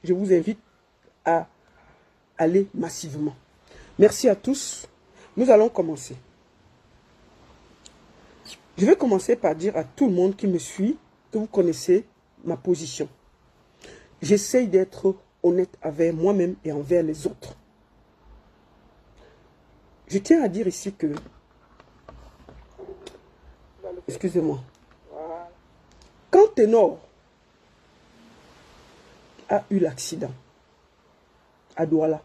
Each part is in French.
je vous invite à aller massivement. Merci à tous. Nous allons commencer. Je vais commencer par dire à tout le monde qui me suit que vous connaissez ma position. J'essaye d'être honnête avec moi-même et envers les autres. Je tiens à dire ici que, excusez-moi, quand Ténor a eu l'accident à Douala,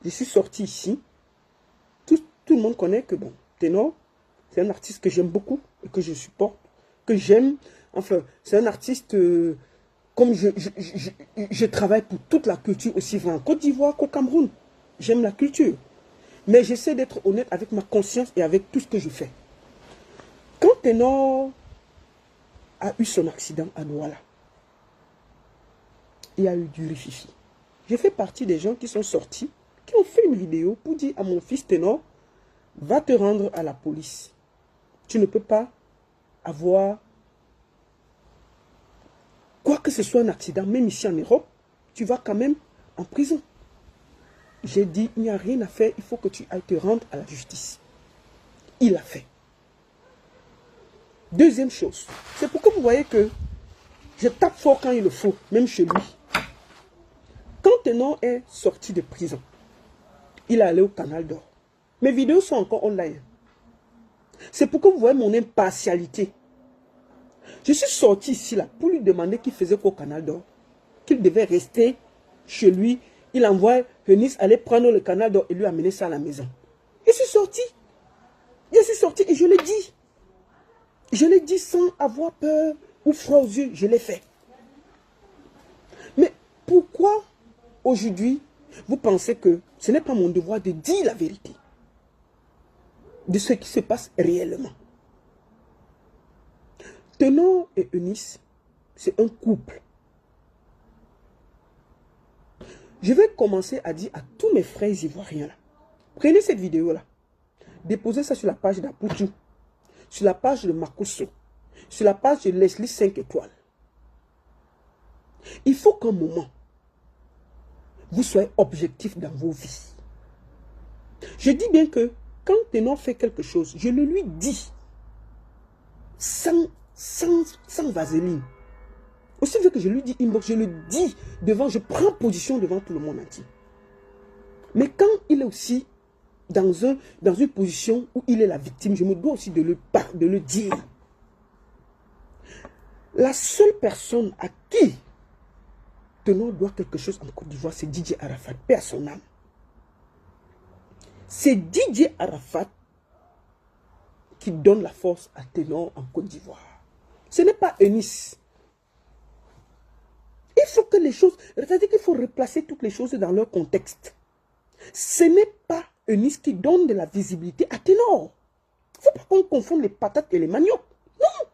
je suis sorti ici, tout le monde connaît que bon, Ténor, c'est un artiste que j'aime beaucoup et que je supporte, que j'aime. Enfin, c'est un artiste, comme je travaille pour toute la culture aussi bien en Côte d'Ivoire qu'au Cameroun. J'aime la culture. Mais j'essaie d'être honnête avec ma conscience et avec tout ce que je fais. Quand Ténor a eu son accident à Douala, il y a eu du rififi. J'ai fait partie des gens qui sont sortis, qui ont fait une vidéo pour dire à mon fils Ténor, va te rendre à la police. Tu ne peux pas avoir, quoi que ce soit un accident, même ici en Europe, tu vas quand même en prison. J'ai dit, il n'y a rien à faire, il faut que tu ailles te rendre à la justice. Il l'a fait. Deuxième chose, c'est pourquoi vous voyez que je tape fort quand il le faut, même chez lui. Quand Ténor est sorti de prison, il est allé au Canal d'Or. Mes vidéos sont encore online. C'est pourquoi vous voyez mon impartialité. Je suis sorti ici là pour lui demander qu'il faisait quoi au Canal d'Or. Qu'il devait rester chez lui. Il envoie Eunice aller prendre le Canal d'Or et lui amener ça à la maison. Je suis sorti. Je suis sorti et je l'ai dit. Je l'ai dit sans avoir peur ou froid aux yeux. Je l'ai fait. Mais pourquoi aujourd'hui vous pensez que ce n'est pas mon devoir de dire la vérité de ce qui se passe réellement? Ténor et Eunice, c'est un couple. Je vais commencer à dire à tous mes frères ivoiriens là, prenez cette vidéo là, déposez ça sur la page d'Apoutou, sur la page de Makosso, sur la page de Leslie 5 étoiles. Il faut qu'un moment, vous soyez objectif dans vos vies. Je dis bien que quand Ténor fait quelque chose, je le lui dis sans vaseline. Aussi bien que je lui dis inbox, je le dis devant, je prends position devant tout le monde entier. Mais quand il est aussi dans une position où il est la victime, je me dois aussi de le dire. La seule personne à qui Ténor doit quelque chose en Côte d'Ivoire, c'est DJ Arafat, paix à son âme. C'est DJ Arafat qui donne la force à Ténor en Côte d'Ivoire. Ce n'est pas Eunice. Il faut que les choses, c'est-à-dire qu'il faut replacer toutes les choses dans leur contexte. Ce n'est pas Eunice qui donne de la visibilité à Ténor. Il ne faut pas qu'on confonde les patates et les maniocs. Non.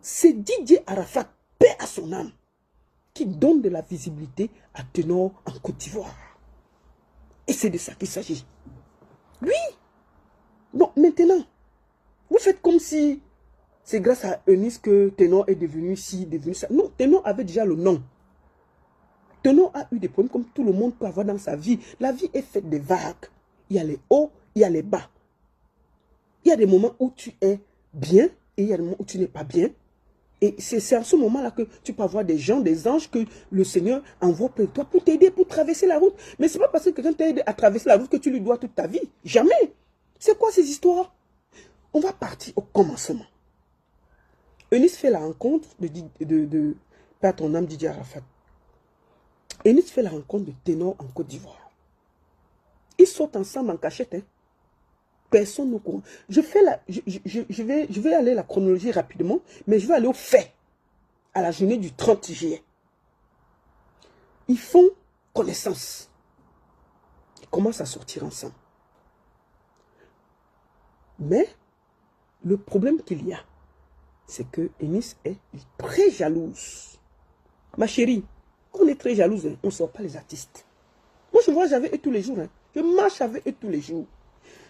C'est DJ Arafat, paix à son âme, qui donne de la visibilité à Ténor en Côte d'Ivoire. Et c'est de ça qu'il s'agit. Oui. Donc maintenant, vous faites comme si c'est grâce à Eunice que Ténor est devenu ci, devenu ça. Non, Ténor avait déjà le nom. Ténor a eu des problèmes comme tout le monde peut avoir dans sa vie. La vie est faite de vagues. Il y a les hauts, il y a les bas. Il y a des moments où tu es bien et il y a des moments où tu n'es pas bien. Et c'est à ce moment-là que tu peux avoir des gens, des anges que le Seigneur envoie près de toi pour t'aider, pour traverser la route. Mais ce n'est pas parce que quelqu'un t'a aidé à traverser la route que tu lui dois toute ta vie. Jamais. C'est quoi ces histoires? On va partir au commencement. Eunice fait la rencontre de Père ton âme Didier Arafat. Eunice fait la rencontre de Ténor en Côte d'Ivoire. Ils sortent ensemble en cachette. Hein. Personne ne courant. Je vais aller à la chronologie rapidement, mais je vais aller au fait. À la journée du 30 juillet. Ils font connaissance. Ils commencent à sortir ensemble. Mais le problème qu'il y a, c'est que Eunice est très jalouse. Ma chérie, on est très jalouse, hein. On ne sort pas les artistes. Moi, je voyage avec eux tous les jours. Hein. Je marche avec eux tous les jours.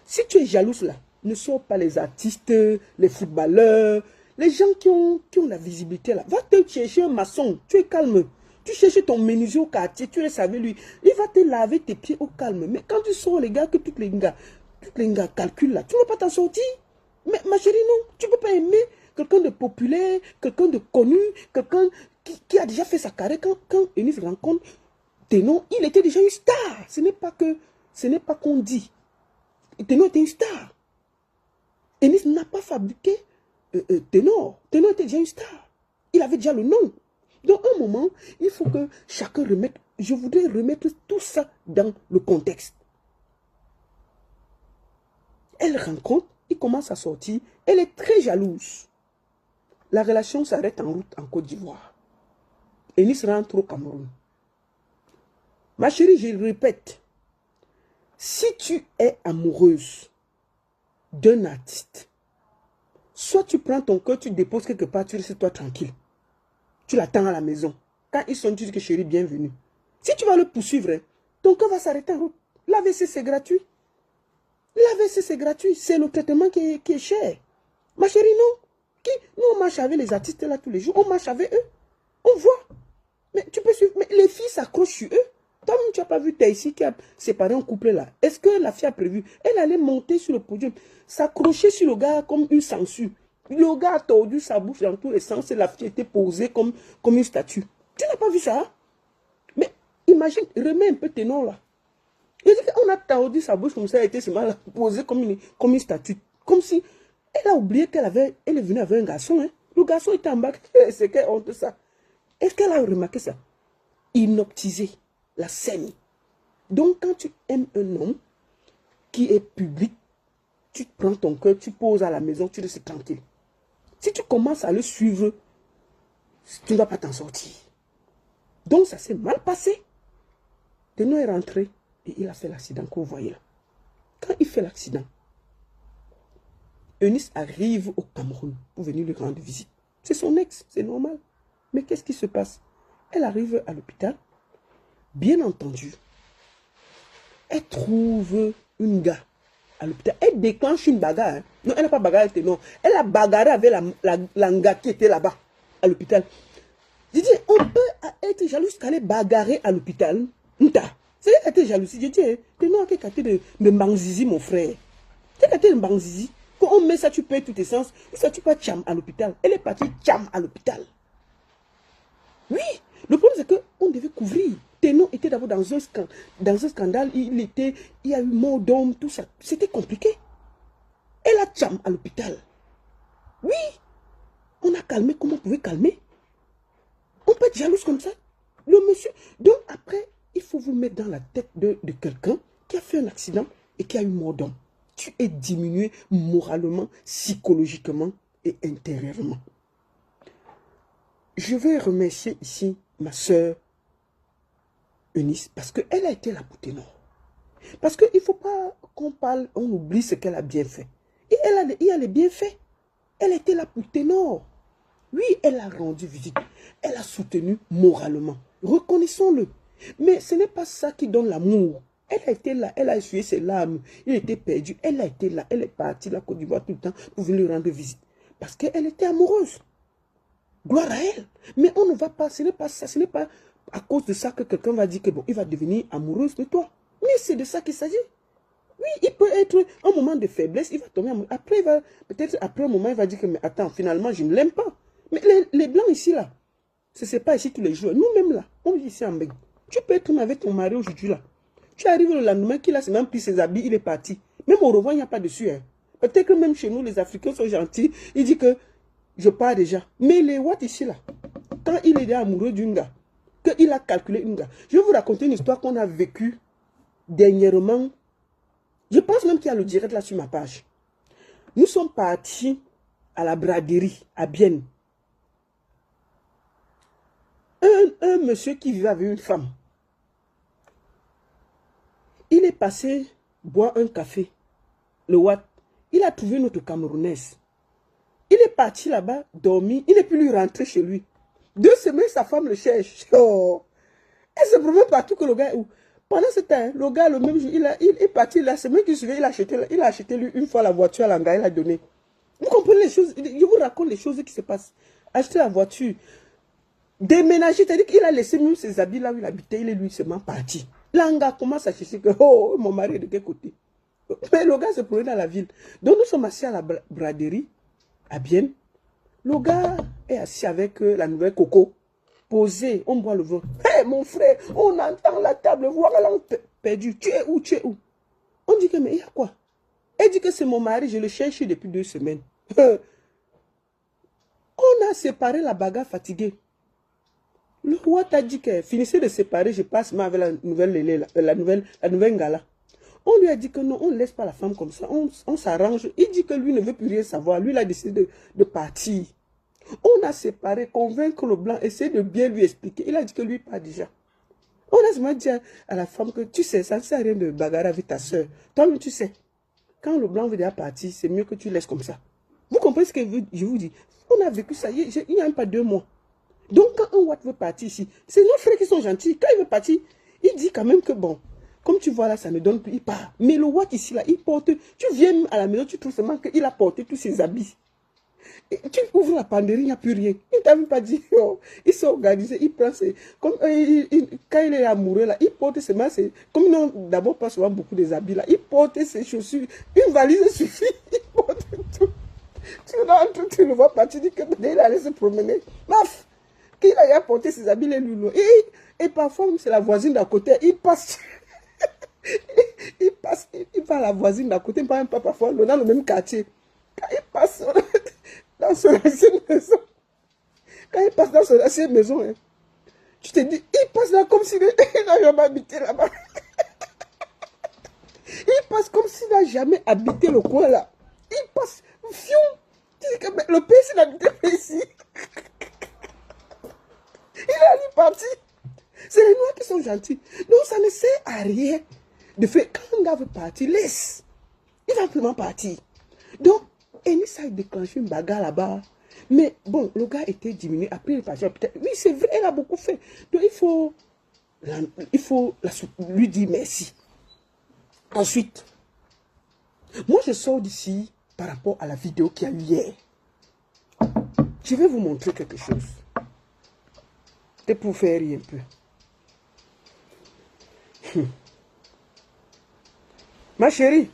Si tu es jalouse là, ne sors pas les artistes, les footballeurs, les gens qui ont la visibilité là. Va te chercher un maçon, tu es calme. Tu cherches ton menuisier au quartier, tu laisses avec lui. Il va te laver tes pieds au calme. Mais quand tu sors, les gars, que tous les gars calculent là, tu ne vas pas t'en sortir. Mais ma chérie, non. Tu ne peux pas aimer quelqu'un de populaire, quelqu'un de connu, quelqu'un qui a déjà fait sa carrière. Quand Eunice rencontre Ténon, il était déjà une star. Ce n'est pas qu'on dit. Ténon était une star. Eunice n'a pas fabriqué Ténor. Ténor était déjà une star. Il avait déjà le nom. Donc, un moment, il faut que chacun remette. Je voudrais remettre tout ça dans le contexte. Elle rencontre, il commence à sortir. Elle est très jalouse. La relation s'arrête en route en Côte d'Ivoire. Eunice rentre au Cameroun. Ma chérie, je le répète. Si tu es amoureuse d'un artiste, soit tu prends ton cœur, tu déposes quelque part, tu restes toi tranquille. Tu l'attends à la maison. Quand ils sont, tu dis que chérie, bienvenue. Si tu vas le poursuivre, ton cœur va s'arrêter en route. L'AVC, c'est gratuit. L'AVC, c'est gratuit. C'est le traitement qui est cher. Ma chérie, non. Nous, on marche avec les artistes là tous les jours. On marche avec eux. On voit. Mais tu peux suivre. Mais les filles s'accrochent sur eux. Toi-même, tu n'as pas vu Taïsi qui a séparé un couple là. Est-ce que la fille a prévu? Elle allait monter sur le podium, s'accrocher sur le gars comme une sangsue. Le gars a tordu sa bouche dans tous les sens et la fille était posée comme une statue. Tu n'as pas vu ça? Mais imagine, remets un peu tes noms là. Il dit qu'on a tordu sa bouche comme ça, elle était seulement posée comme une statue. Comme si elle a oublié elle est venue avec un garçon. Hein. Le garçon était en bas. C'est quelle honte ça. Est-ce qu'elle a remarqué ça? Inoptisé. La scène. Donc, quand tu aimes un homme qui est public, tu prends ton cœur, tu poses à la maison, tu restes tranquille. Si tu commences à le suivre, tu ne vas pas t'en sortir. Donc, ça s'est mal passé. Ténon est rentré et il a fait l'accident que vous voyez là. Quand il fait l'accident, Eunice arrive au Cameroun pour venir lui rendre visite. C'est son ex, c'est normal. Mais qu'est-ce qui se passe? Elle arrive à l'hôpital. Bien entendu, elle trouve une gars à l'hôpital. Elle déclenche une bagarre. Hein. Non, elle n'a pas bagarré avec Ténon. Elle a bagarré avec la gars qui était là-bas, à l'hôpital. Je dis, on peut être jaloux qu'elle bagarrer à l'hôpital. C'est elle qui était jalouse. Je dis, Ténon a quelqu'un de Mbanzizi, mon frère. C'est quelqu'un de Mbanzizi. Quand on met ça, tu perds tous tes sens. Ça, tu peux tcham à l'hôpital. Elle est partie tcham à l'hôpital. Oui, le problème c'est qu'on devait couvrir. Ténon était d'abord dans un scandale, il y a eu mort d'homme, tout ça. C'était compliqué. Elle a tcham à l'hôpital. Oui, on a calmé comme on pouvait calmer. On peut être jalouse comme ça. Le monsieur. Donc après, il faut vous mettre dans la tête de quelqu'un qui a fait un accident et qui a eu mort d'homme. Tu es diminué moralement, psychologiquement et intérieurement. Je vais remercier ici ma soeur Eunice parce qu'elle a été là pour Ténon. Parce qu'il ne faut pas qu'on parle, on oublie ce qu'elle a bien fait. Et il a les bienfaits. Elle était là pour Ténon. Oui, elle a rendu visite. Elle a soutenu moralement. Reconnaissons-le. Mais ce n'est pas ça qui donne l'amour. Elle a été là, elle a essuyé ses larmes. Il était perdu. Elle a été là, elle est partie à la Côte d'Ivoire tout le temps pour venir lui rendre visite. Parce qu'elle était amoureuse. Gloire à elle. Mais on ne va pas, ce n'est pas ça, ce n'est pas à cause de ça que quelqu'un va dire que bon, il va devenir amoureuse de toi. Mais c'est de ça qu'il s'agit. Oui, il peut être un moment de faiblesse, il va tomber amoureux. Après, peut-être après un moment, il va dire que mais attends, finalement, je ne l'aime pas. Mais les blancs ici, là, ce n'est pas ici tous les jours. Nous-mêmes, là, on vit ici en Belgique. Tu peux être avec ton mari aujourd'hui, là. Tu arrives le lendemain qu'il a même pris ses habits, il est parti. Même au revoir, il n'y a pas dessus. Hein. Peut-être que même chez nous, les Africains sont gentils. Il dit que je pars déjà. Mais les Watt ici, là, quand il est amoureux d'une gars, qu'il a calculé une gars. Je vais vous raconter une histoire qu'on a vécue dernièrement. Je pense même qu'il y a le direct là sur ma page. Nous sommes partis à la braderie, à Bienne. Un monsieur qui vivait avec une femme. Il est passé boire un café. Le Watt. Il a trouvé notre Camerounaise. Il est parti là-bas, dormi. Il n'est plus lui rentrer chez lui. 2 semaines, sa femme le cherche. Oh. Elle se promène partout que le gars est où. Pendant ce temps, le gars, le même jour, il est parti la semaine qui suivait, il a acheté lui une fois la voiture à l'Anga, il a donné. Vous comprenez les choses? Je vous raconte les choses qui se passent. Acheter la voiture. déménager, c'est-à-dire qu'il a laissé même ses habits là où il habitait, il est lui seulement parti. L'anga commence à chercher que, oh, mon mari est de quel côté? Mais le gars se promenait dans la ville. Donc nous sommes assis à la braderie, à Bienne. Le gars est assis avec la nouvelle Coco, posé, on boit le vin. Hé, mon frère, on entend la table, voilà, perdu. Tu es où, tu es où? On dit que, mais il y a quoi? Elle dit que c'est mon mari, je le cherche depuis 2 semaines. On a séparé la bagarre fatiguée. Le roi t'a dit que finissez de séparer, je passe avec la nouvelle Lélé, la nouvelle Ngala. On lui a dit que non, on ne laisse pas la femme comme ça, on s'arrange. Il dit que lui ne veut plus rien savoir, lui il a décidé de partir. On a séparé, convaincre le blanc, essayer de bien lui expliquer. Il a dit que lui part déjà. On a seulement dit à la femme que tu sais, ça ne sert à rien de bagarrer avec ta soeur. Toi-même tu sais, quand le blanc veut déjà partir, c'est mieux que tu laisses comme ça. Vous comprenez ce que je vous dis? On a vécu ça, il n'y a même pas 2 mois. Donc quand un Watt veut partir ici, c'est nos frères qui sont gentils. Quand il veut partir, il dit quand même que bon, comme tu vois là, ça ne donne plus, il part. Mais le Watt ici là, il porte, tu viens à la maison, tu trouves seulement qu'il a porté tous ses habits. Et tu ouvres la penderie, il n'y a plus rien. Il ne t'a même pas dit, oh, il s'est organisé, il prend ses... Comme, quand il est amoureux là, il porte seulement ses... Comme ils n'ont d'abord pas souvent beaucoup des habits là, il porte ses chaussures, une valise suffit, il porte tout. Tu rentres, tu le vois partir, tu dis que il allait se promener. Maf, qu'il a apporté ses habits, les loulous. Et parfois, c'est la voisine d'à côté, il passe... il va à la voisine d'à côté, pas parfois, dans le même quartier. Quand il passe dans son ancienne maison, hein, tu te dis, il passe là comme s'il n'a jamais habité là-bas. Il passe comme s'il n'a jamais habité le coin là. Il passe, fion. Le pays, s'il habitait ici. Il est parti. C'est les Noirs qui sont gentils. Donc ça ne sert à rien de faire. Quand un gars veut partir, laisse. Il va vraiment partir. Donc, Enissa a déclenché une bagarre là-bas. Mais bon, le gars était diminué. Après, il est parti. Oui, c'est vrai, elle a beaucoup fait. Donc, il faut lui dire merci. Ensuite, moi, je sors d'ici par rapport à la vidéo qu'il y a eu hier. Je vais vous montrer quelque chose. C'est pour faire rire un peu. Ma chérie,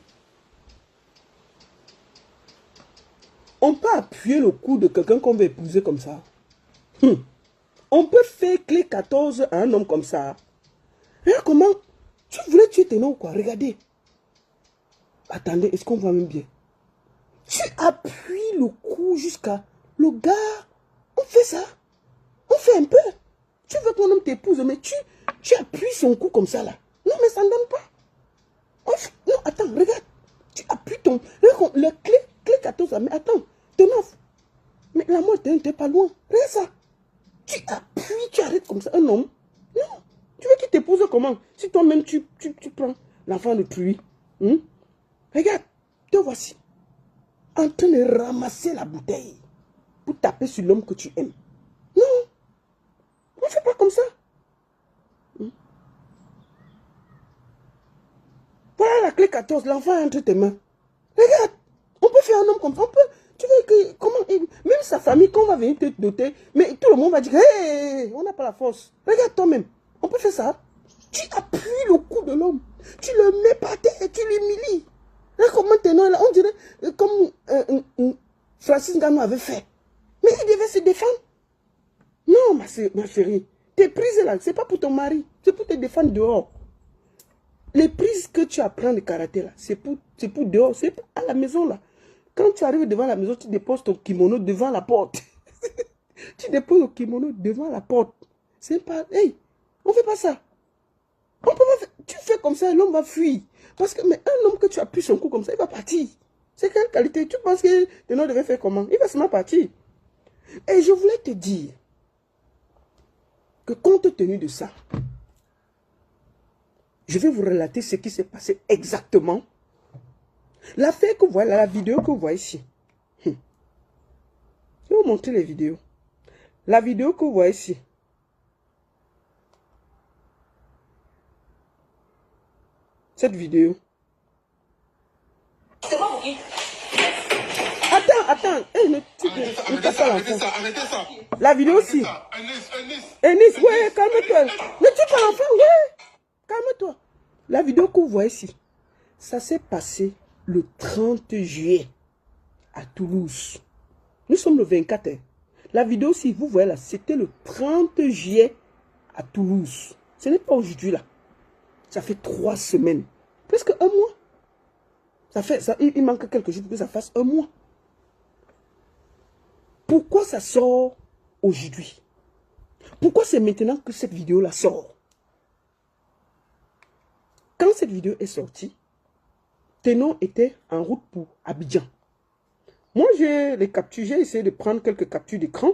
on peut appuyer le cou de quelqu'un qu'on veut épouser comme ça. On peut faire clé 14 à un homme comme ça. Regarde comment... Tu voulais tuer tes noms ou quoi? Regardez. Attendez, est-ce qu'on voit même bien? Tu appuies le cou jusqu'à... Le gars, on fait ça. On fait un peu. Tu veux que ton homme t'épouse, mais tu appuies son cou comme ça là. Non, mais ça ne donne pas. Non, attends, regarde. Tu appuies ton... Le clé 14, mais attends, ton offre. Mais la mort t'es pas loin. Regarde ça. Tu appuies, tu arrêtes comme ça. Un homme. Non. Tu veux qu'il t'épouse comment? Si toi-même tu prends l'enfant de truie. Regarde, te voici. En train de ramasser la bouteille. Pour taper sur l'homme que tu aimes. Non. On ne fait pas comme ça. Voilà la clé 14, l'enfant est entre tes mains. Regarde, on peut faire un homme comme ça. On peut, tu veux que, comment, même sa famille, quand on va venir te doter, mais tout le monde va dire, hé, on n'a pas la force. Regarde toi-même, on peut faire ça. Tu appuies le cou de l'homme, tu le mets par terre et tu l'humilies. Là, comment t'es là, on dirait, comme Francis Ngannou avait fait. Mais il devait se défendre. Non, ma chérie, tes prises là, c'est pas pour ton mari, c'est pour te défendre dehors. Les prises que tu apprends de karaté là, c'est pour dehors, c'est pas à la maison là. Quand tu arrives devant la maison, tu déposes ton kimono devant la porte. Tu déposes le kimono devant la porte. C'est pas, hey, on fait pas ça. On peut pas faire, tu fais comme ça, l'homme va fuir. Parce que, mais un homme que tu appuies son cou comme ça, il va partir. C'est quelle qualité? Tu penses que le nom devait faire comment? Il va seulement partir. Et je voulais te dire que compte tenu de ça, je vais vous relater ce qui s'est passé exactement. L'affaire que vous voyez, la vidéo que vous voyez ici. Je vais vous montrer les vidéos. La vidéo que vous voyez ici. Cette vidéo. Attends, hey, ne tape pas l'enfant. La vidéo aussi. Eunice, ouais, calme-toi. Ne tue pas l'enfant, ouais. Calme-toi. La vidéo que vous voyez ici, ça s'est passé le 30 juillet à Toulouse. Nous sommes le 24. Hein. La vidéo, si vous voyez là, c'était le 30 juillet à Toulouse. Ce n'est pas aujourd'hui là. Ça fait 3 semaines. Presque un mois. Il manque quelques jours pour que ça fasse un mois. Pourquoi ça sort aujourd'hui? Pourquoi c'est maintenant que cette vidéo-là sort? Quand cette vidéo est sortie, Ténon était en route pour Abidjan. Moi, j'ai les captures, j'ai essayé de prendre quelques captures d'écran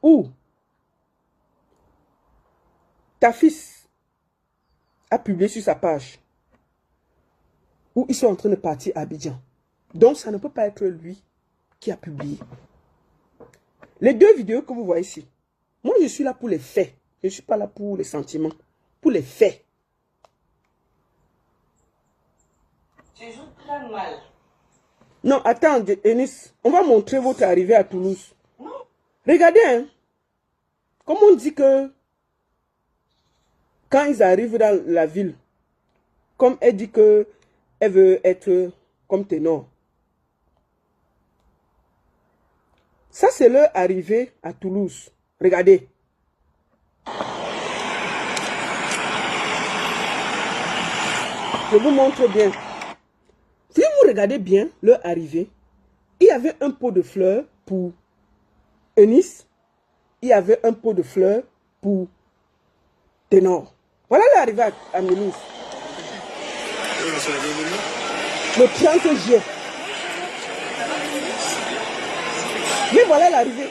où ta fils a publié sur sa page où ils sont en train de partir à Abidjan. Donc, ça ne peut pas être lui qui a publié. Les 2 vidéos que vous voyez ici, moi, je suis là pour les faits. Je ne suis pas là pour les sentiments. Pour les faits. Tu joues très mal. Non, attends, Eunice, on va montrer votre arrivée à Toulouse. Non. Regardez, hein. Comme on dit que quand ils arrivent dans la ville, comme elle dit que elle veut être comme Ténor. Ça, c'est leur arrivée à Toulouse. Regardez. Je vous montre bien. Si vous regardez bien leur arrivée, il y avait un pot de fleurs pour Eunice. Il y avait un pot de fleurs pour Ténor. Voilà l'arrivée à Mulhouse. Le 30 juillet. Mais voilà l'arrivée.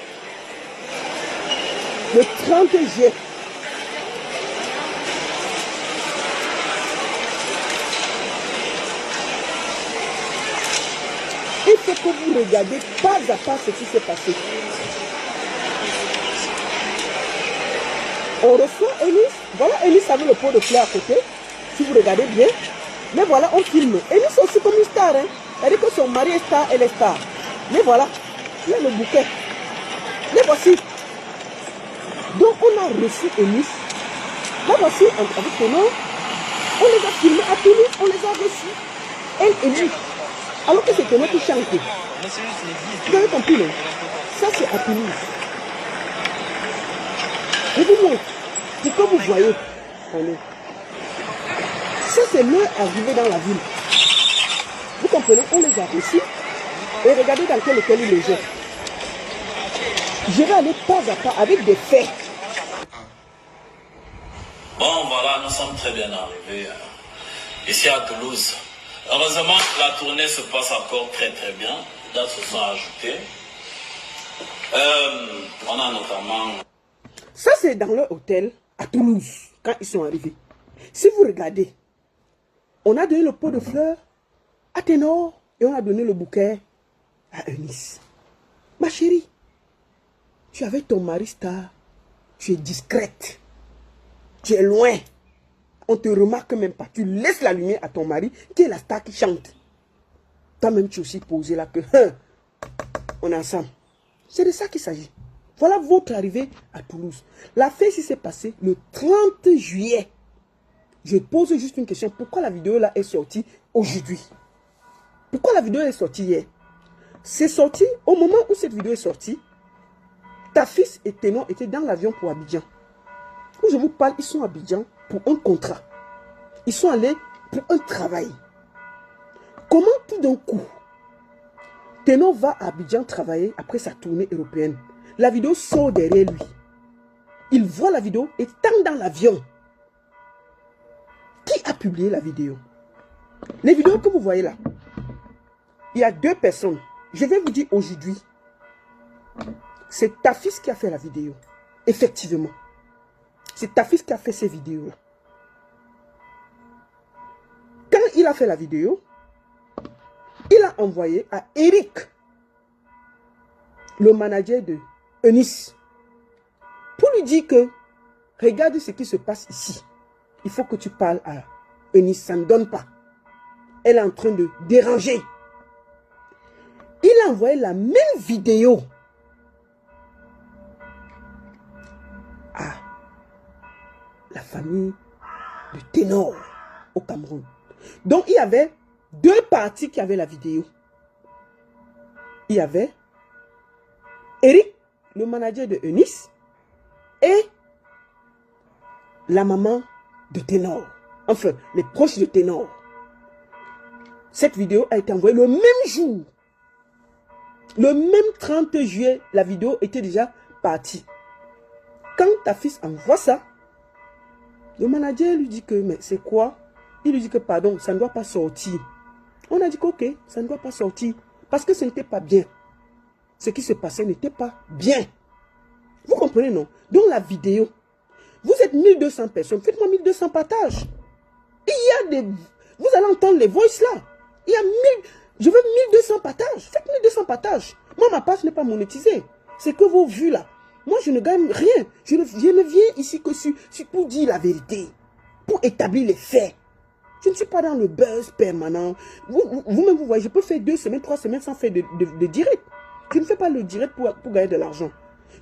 Le 30 juillet. Il faut que vous regardiez pas à pas ce qui s'est passé. On reçoit Eunice. Voilà Eunice avec le pot de fleurs à côté. Si vous regardez bien. Mais voilà, on filme. Eunice aussi comme une star. Hein. C'est-à-dire que son mari est star, elle est star. Mais voilà, il y a le bouquet. Les voici. Donc on a reçu Eunice. Là voici, avec Ténor. On les a filmés à Toulouse, on les a reçus. Elle et lui. Alors que c'est Ténor qui chante. Vous avez compris, non? Ça c'est à Toulouse. Je vous montre. Pour que vous voyez. Ça c'est leur arrivée dans la ville. Vous comprenez? On les a reçus. Et regardez dans quel hôtel ils logeaient. Je vais aller pas à pas avec des faits. Bon, voilà, nous sommes très bien arrivés ici à Toulouse. Heureusement, la tournée se passe encore très très bien. Les dates se sont ajoutées. On a notamment... Ça, c'est dans leur hôtel à Toulouse, quand ils sont arrivés. Si vous regardez, on a donné le pot de fleurs à Ténor et on a donné le bouquet à Eunice. Ma chérie, tu es avec ton mari star, tu es discrète, tu es loin. On ne te remarque même pas. Tu laisses la lumière à ton mari, qui est la star qui chante. Toi-même, tu es aussi posé là que on est ensemble. C'est de ça qu'il s'agit. Voilà votre arrivée à Toulouse. La fête s'est passée le 30 juillet. Je pose juste une question. Pourquoi la vidéo là est sortie aujourd'hui? Pourquoi la vidéo est sortie hier? C'est sorti au moment où cette vidéo est sortie. Ta fils et Ténor étaient dans l'avion pour Abidjan. Où je vous parle, ils sont à Abidjan pour un contrat. Ils sont allés pour un travail. Comment tout d'un coup, Ténor va à Abidjan travailler après sa tournée européenne? La vidéo sort derrière lui. Il voit la vidéo étant dans l'avion. Qui a publié la vidéo? Les vidéos que vous voyez là, il y a 2 personnes. Je vais vous dire aujourd'hui, c'est ta fils qui a fait la vidéo. Effectivement. C'est ta fils qui a fait ces vidéos-là. Quand il a fait la vidéo, il a envoyé à Eric, le manager de Eunice, pour lui dire que regarde ce qui se passe ici. Il faut que tu parles à Eunice, ça ne donne pas. Elle est en train de déranger. Il a envoyé la même vidéo famille de Ténor au Cameroun. Donc, il y avait deux parties qui avaient la vidéo. Il y avait Eric, le manager de Eunice, et la maman de Ténor. Enfin, les proches de Ténor. Cette vidéo a été envoyée le même jour. Le même 30 juillet, la vidéo était déjà partie. Quand ta fils envoie ça, le manager lui dit que, mais c'est quoi? Il lui dit que, pardon, ça ne doit pas sortir. On a dit que, ok, ça ne doit pas sortir. Parce que ce n'était pas bien. Ce qui se passait n'était pas bien. Vous comprenez, non? Donc la vidéo, vous êtes 1200 personnes, faites-moi 1200 partages. Il y a des... Vous allez entendre les voices là. Il y a 1000... Je veux 1200 partages. Faites 1200 partages. Moi, ma page n'est pas monétisée. C'est que vos vues là. Moi, je ne gagne rien. Je ne viens ici que pour dire la vérité. Pour établir les faits. Je ne suis pas dans le buzz permanent. Vous-même, vous voyez, je peux faire 2 semaines, 3 semaines sans faire de direct. Je ne fais pas le direct pour gagner de l'argent.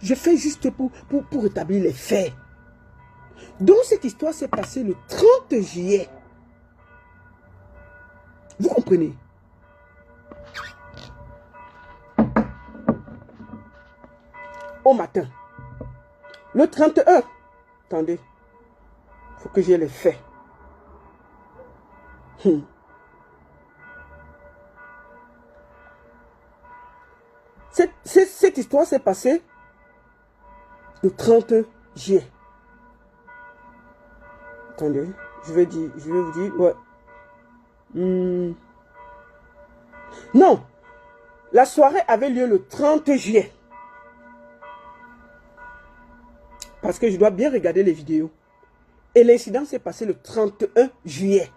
Je fais juste pour établir les faits. Donc, cette histoire s'est passée le 30 juillet. Vous comprenez? Au matin. Le 31. Attendez. Il faut que j'ai les faits. Cette histoire s'est passée le 30 juillet. Attendez, je vais vous dire, ouais. Non, la soirée avait lieu le 30 juillet. Parce que je dois bien regarder les vidéos. Et l'incident s'est passé le 31 juillet.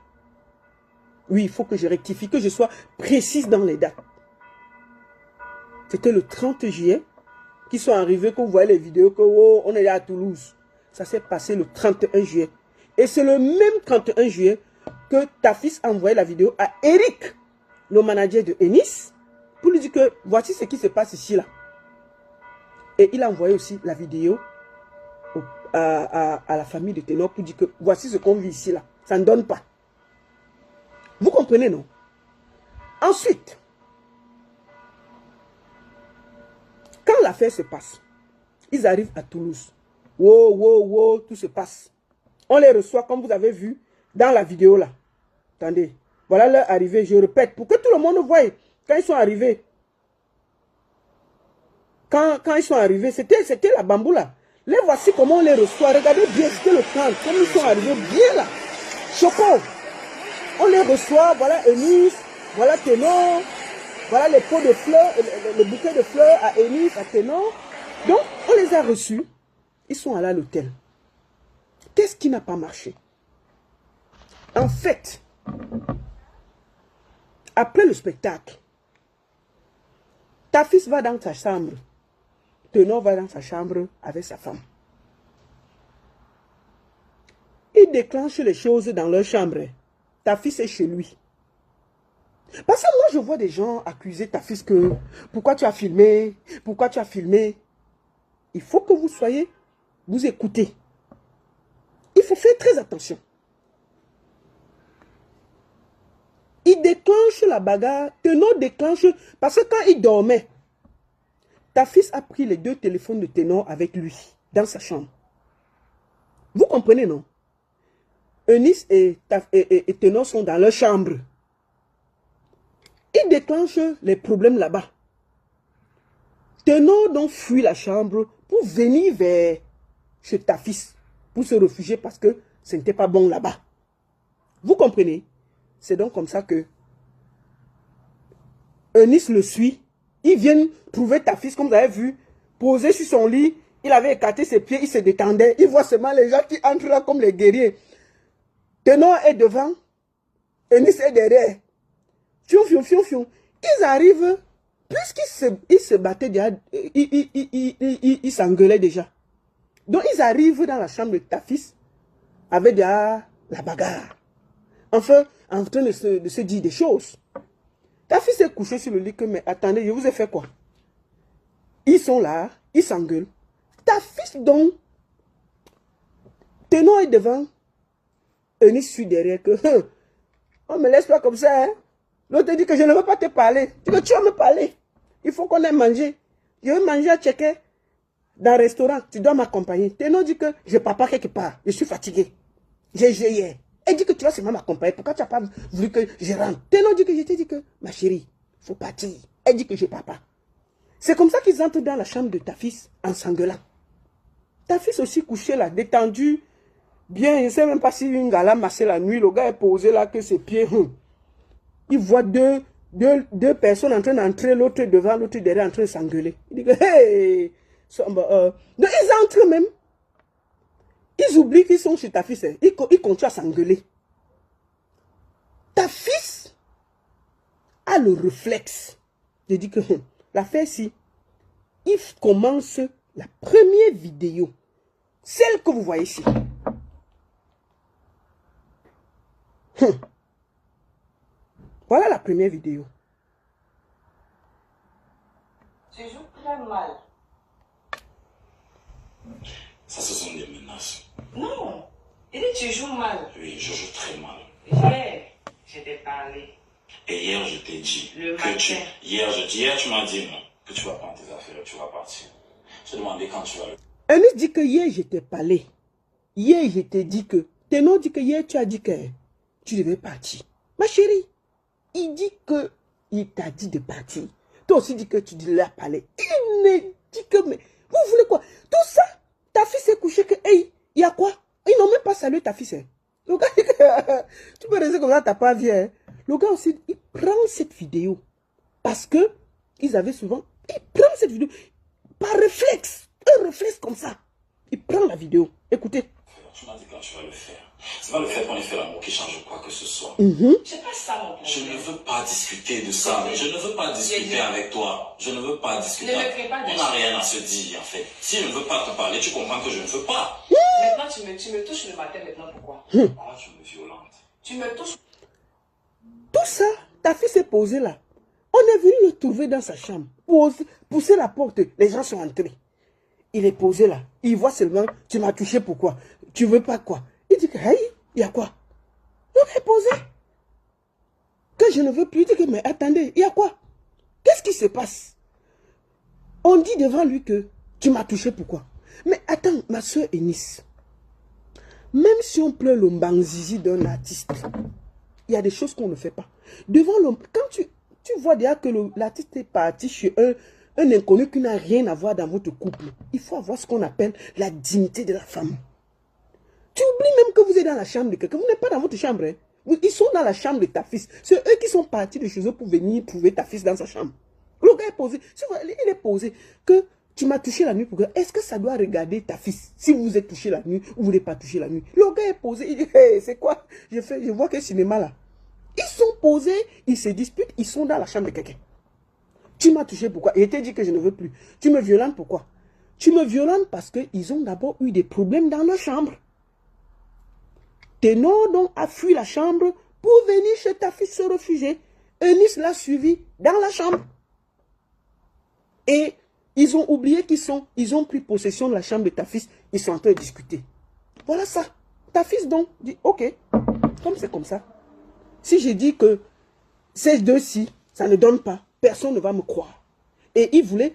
Oui, il faut que je rectifie, que je sois précise dans les dates. C'était le 30 juillet qu'ils sont arrivés, que vous voyez les vidéos, que oh, on est là à Toulouse. Ça s'est passé le 31 juillet. Et c'est le même 31 juillet que ta fils a envoyé la vidéo à Eric, le manager de Eunice, pour lui dire que voici ce qui se passe ici là. Et il a envoyé aussi la vidéo à la famille de Ténor pour dire que voici ce qu'on vit ici là. Ça ne donne pas. Vous comprenez, non? Ensuite, quand l'affaire se passe, ils arrivent à Toulouse. Wow, wow, wow, tout se passe. On les reçoit comme vous avez vu dans la vidéo là. Attendez, voilà leur arrivée, je répète, pour que tout le monde voie quand ils sont arrivés. Quand ils sont arrivés, c'était la bambou là. Les voici comment on les reçoit. Regardez bien, c'était le temps. Comme ils sont arrivés bien là. Choco. On les reçoit, voilà Eunice, voilà Ténor, voilà les pots de fleurs, les bouquets de fleurs à Eunice, à Ténor. Donc, on les a reçus. Ils sont allés à l'hôtel. Qu'est-ce qui n'a pas marché? En fait, après le spectacle, ta fils va dans sa chambre. Ténor va dans sa chambre avec sa femme. Ils déclenchent les choses dans leur chambre. Ta fils est chez lui. Parce que moi, je vois des gens accuser ta fils que pourquoi tu as filmé? Pourquoi tu as filmé? Il faut que vous écoutez. Il faut faire très attention. Il déclenche la bagarre. Ténor déclenche. Parce que quand il dormait, ta fils a pris les 2 téléphones de Ténor avec lui dans sa chambre. Vous comprenez, non? Eunice et Ténor sont dans leur chambre. Ils déclenchent les problèmes là-bas. Ténor donc fuit la chambre pour venir vers chez ta fils, pour se réfugier parce que ce n'était pas bon là-bas. Vous comprenez? C'est donc comme ça que Eunice le suit. Ils viennent trouver ta fils, comme vous avez vu, posé sur son lit. Il avait écarté ses pieds, il se détendait. Il voit seulement les gens qui entrent là comme les guerriers. Ténor est devant, Eunice est derrière. Fion, fion, fion, fion. Ils arrivent, puisqu'ils se battaient déjà, ils s'engueulaient déjà. Donc ils arrivent dans la chambre de ta fils avec déjà la bagarre. Enfin, en train de se dire des choses. Ta fille s'est couchée sur le lit que, mais attendez, je vous ai fait quoi? Ils sont là, ils s'engueulent. Ta fille donc Ténon est devant. Eunice suit derrière que, on me laisse pas comme ça, hein. L'autre dit que je ne veux pas te parler. Tu veux, tu vas me parler. Il faut qu'on aille manger. Je veux manger à checker dans un restaurant. Tu dois m'accompagner. Ténon dit que je pars pas quelque part. Je suis fatigué. J'ai hier. Elle dit que tu vas seulement m'accompagner. Pourquoi tu n'as pas voulu que je rentre? Ténon dit que je t'ai dit que, ma chérie, il faut partir. Elle dit que je pars pas. C'est comme ça qu'ils entrent dans la chambre de ta fils en s'engueulant. Ta fils aussi couché là, détendu. Bien, je ne sais même pas si une gars l'a massé la nuit. Le gars est posé là, que ses pieds. Il voit deux personnes en train d'entrer, l'autre devant, l'autre derrière, en train de s'engueuler. Il dit que, hey! Donc, ils entrent même. Ils oublient qu'ils sont chez ta fille. Hein. Ils continuent à s'engueuler. Ta fille a le réflexe de dire que l'affaire, si il commence la première vidéo, celle que vous voyez ici. Voilà la première vidéo. Tu joues très mal. Ça, ce sont des menaces. Non. Il dit tu joues mal. Oui, je joue très mal. Hier, je t'ai parlé. Et hier, je t'ai dit Le que matin. Hier, tu m'as dit non, que tu vas prendre tes affaires et tu vas partir. Je t'ai demandé quand tu vas le... Eunice dit que hier, je t'ai parlé. Hier, je t'ai dit que... Ténon dit que hier, tu as dit que tu devais partir. Ma chérie, il dit que il t'a dit de partir. Toi aussi, dis que tu l'as parlé. Il ne dit que... Mais vous voulez quoi? Tout ça, ta fille s'est couchée que... Hey, il y a quoi? Ils n'ont même pas salué ta fille. Hein. Le gars dit que... Tu peux rester comme ça, t'as pas vu. Hein. Le gars aussi, il prend cette vidéo. Parce que ils avaient souvent... Il prend cette vidéo par réflexe. Un réflexe comme ça. Il prend la vidéo. Écoutez. Tu m'as dit quand tu vas le faire. C'est pas le fait qu'on ait fait l'amour qui change quoi que ce soit. C'est pas ça mon problème. Je ne veux pas discuter de ça. Je ne veux pas discuter avec toi. Je ne veux pas discuter. Ne me crée pas de On n'a rien à se dire en fait. Si je ne veux pas te parler, tu comprends que je ne veux pas. Maintenant, tu me touches le matin. Maintenant, pourquoi? Pourquoi tu me violentes? Tu me touches. Tout ça, ta fille s'est posée là. On est venu le trouver dans sa chambre. Pousser la porte. Les gens sont entrés. Il est posé là. Il voit seulement, tu m'as touché pourquoi? Tu veux pas quoi? Il dit que, hey, il y a quoi? Il est posé. Que je ne veux plus. Il dit que, mais attendez, il y a quoi? Qu'est-ce qui se passe? On dit devant lui que tu m'as touché pourquoi? Mais attends, ma soeur Eunice. Même si on pleure le mbanzizi d'un artiste, il y a des choses qu'on ne fait pas. Devant l'homme, quand tu vois déjà que l'artiste est parti chez un inconnu qui n'a rien à voir dans votre couple, il faut avoir ce qu'on appelle la dignité de la femme. Tu oublies même que vous êtes dans la chambre de quelqu'un. Vous n'êtes pas dans votre chambre. Hein. Ils sont dans la chambre de ta fille. C'est eux qui sont partis de chez eux pour venir trouver ta fille dans sa chambre. Le gars est posé. Il est posé que tu m'as touché la nuit. Est-ce que ça doit regarder ta fille? Si vous êtes touché la nuit ou vous n'êtes pas touché la nuit. Le gars est posé. Il dit, hey, c'est quoi? Je vois quel cinéma là. Ils sont posés. Ils se disputent. Ils sont dans la chambre de quelqu'un. Tu m'as touché pourquoi? Et il t'a dit que je ne veux plus. Tu me violentes pourquoi? Tu me violentes parce qu'ils ont d'abord eu des problèmes dans leur chambre. Ténon donc a fui la chambre pour venir chez ta fille se réfugier. Eunice l'a suivi dans la chambre. Et ils ont oublié ils ont pris possession de la chambre de ta fille. Ils sont en train de discuter. Voilà ça. Ta fille donc dit, ok, comme c'est comme ça. Si je dis que ces deux-ci, ça ne donne pas, personne ne va me croire. Et il voulait,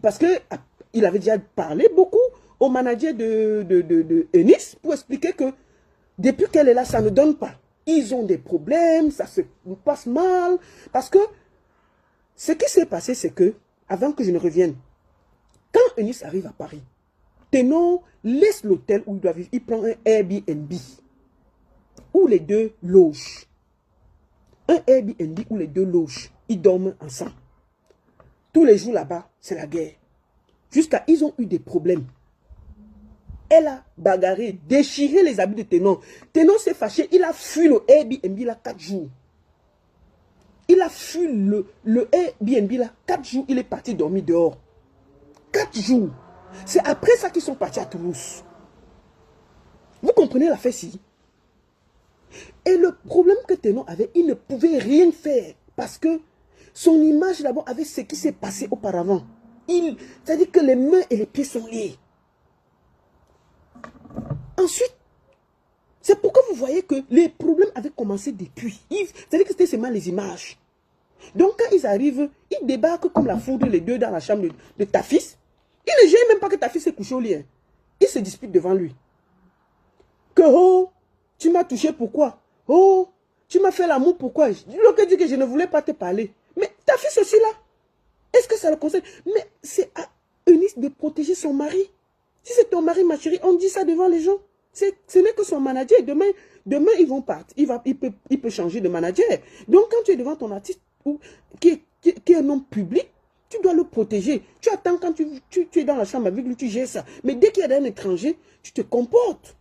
parce qu'il avait déjà parlé beaucoup au manager de Eunice pour expliquer que depuis qu'elle est là, ça ne donne pas. Ils ont des problèmes, ça se passe mal. Parce que ce qui s'est passé, c'est que, avant que je ne revienne, quand Eunice arrive à Paris, Ténon laisse l'hôtel où il doit vivre. Il prend un Airbnb où les deux logent. Un Airbnb où les deux logent. Ils dorment ensemble. Tous les jours là-bas, c'est la guerre. Jusqu'à ils ont eu des problèmes. Elle a bagarré, déchiré les habits de Ténon. Ténon s'est fâché, il a fui le Airbnb là 4 jours. Il a fui le Airbnb là 4 jours, il est parti dormir dehors. 4 jours. C'est après ça qu'ils sont partis à Toulouse. Vous comprenez l'affaire-ci? Et le problème que Ténon avait, il ne pouvait rien faire. Parce que son image d'abord avait ce qui s'est passé auparavant. C'est-à-dire que les mains et les pieds sont liés. Ensuite, vous voyez que les problèmes avaient commencé depuis. C'est-à-dire que c'était seulement les images. Donc quand ils arrivent, ils débarquent comme la foudre, les deux dans la chambre de ta fils. Ils ne gênent même pas que ta fille s'est couchée au lit. Hein. Ils se disputent devant lui. Que, oh, tu m'as touché, pourquoi? Oh, tu m'as fait l'amour, pourquoi? L'autre dit que je ne voulais pas te parler. Mais ta fille aussi là, est-ce que ça le concerne? Mais c'est à Eunice de protéger son mari. Si c'est ton mari, ma chérie, on dit ça devant les gens. Ce n'est que son manager. Demain ils vont partir. Il peut changer de manager. Donc, quand tu es devant ton artiste qui est un homme public, tu dois le protéger. Tu attends quand tu es dans la chambre avec lui, tu gères ça. Mais dès qu'il y a un étranger, tu te comportes.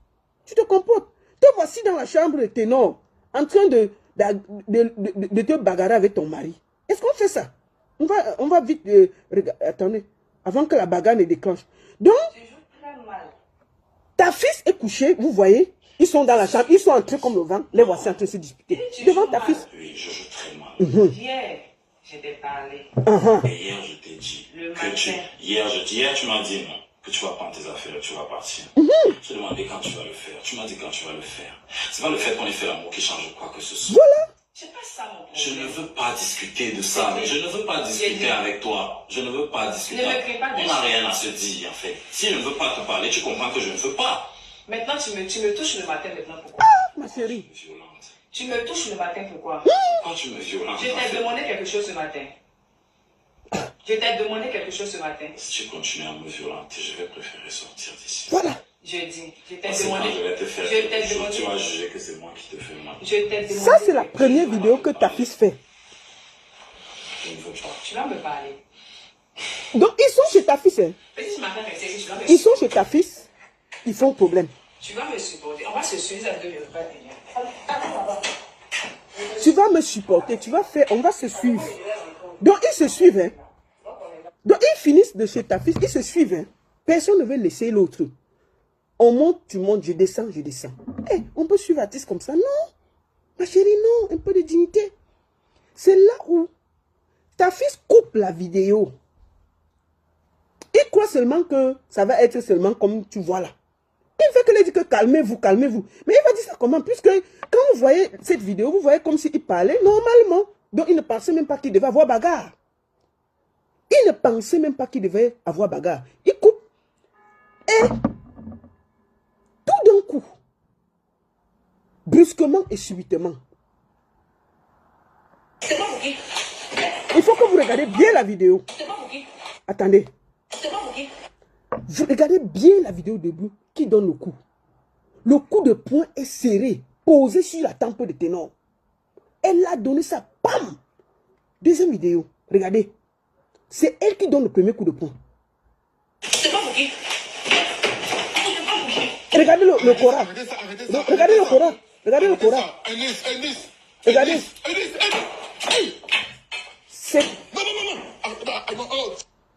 Tu te comportes. Te voici dans la chambre de ténor, en train de te bagarrer avec ton mari. Est-ce qu'on fait ça? On va vite... attendez, avant que la bagarre ne déclenche. Donc, ta fille est couchée, vous voyez, ils sont dans la chambre, ils sont entrés comme le vent, les voici en train de se disputer. Devant ta fille. Oui, je joue très mal. Hier, je t'ai parlé. Et hier, je t'ai dit Le que matin. Hier, tu m'as dit non, que tu vas prendre tes affaires et tu vas partir. Je t'ai demandé quand tu vas le faire. Tu m'as dit quand tu vas le faire. C'est pas le fait qu'on ait fait l'amour qui change quoi que ce soit. Voilà. C'est pas ça mon problème. Je ne veux pas discuter de ça. Je ne veux pas discuter avec toi. Je ne veux pas discuter. Ne me crée pas de On n'a rien à se dire, en fait. Si je ne veux pas te parler, tu comprends que je ne veux pas. Maintenant, tu me touches le matin, maintenant, pourquoi? Ma chérie. Violente. Tu me touches le matin, pourquoi? Pourquoi tu me violentes? Je t'ai demandé quelque chose ce matin. Je t'ai demandé quelque chose ce matin. Si tu continues à me violenter, je vais préférer sortir d'ici. Voilà. Je dis, je t'ai Parce que demandé. quand je vais te faire Je t'ai quelque chose, demandé. tu vas juger que c'est moi qui te fais mal. Je t'ai demandé. Ça, c'est la première vidéo que ta fille fait. Je ne veux pas. Tu vas me parler. Donc, ils sont chez ta fille. Hein. Petit matin, sérieux, tu vas me Ils sont chez ta fille. Ils font problème. Tu vas me supporter. On va se suivre à deux, je ne vais pas venir. Tu vas me supporter. Tu vas faire. On va se suivre. Donc, ils se suivent. Hein. Donc, ils finissent de chez ta fille. Ils se suivent. Hein. Personne ne veut laisser l'autre. On monte, tu montes, je descends, je descends. Eh, on peut suivre l'artiste comme ça? Non. Ma chérie, non. Un peu de dignité. C'est là où ta fille coupe la vidéo. Il croit seulement que ça va être seulement comme tu vois là. Il fait que lui dit que calmez-vous, calmez-vous. Mais il va dire ça comment? Puisque quand vous voyez cette vidéo, vous voyez comme s'il parlait normalement. Donc il ne pensait même pas qu'il devait avoir bagarre. Il ne pensait même pas qu'il devait avoir bagarre. Il coupe. Et tout d'un coup, brusquement et subitement, C'est pas pour qui? il faut que vous regardiez bien la vidéo. C'est pas pour qui? Attendez. C'est pas pour qui? Vous regardez bien la vidéo debout qui donne le coup. Le coup de poing est serré, posé sur la tempe de ténor. Elle a donné ça, pam! Deuxième vidéo, regardez. C'est elle qui donne le premier coup de poing. C'est pas pour qui? C'est pas pour qui? Regardez le Coran. Regardez le Coran. Regardez le Coran. Regardez.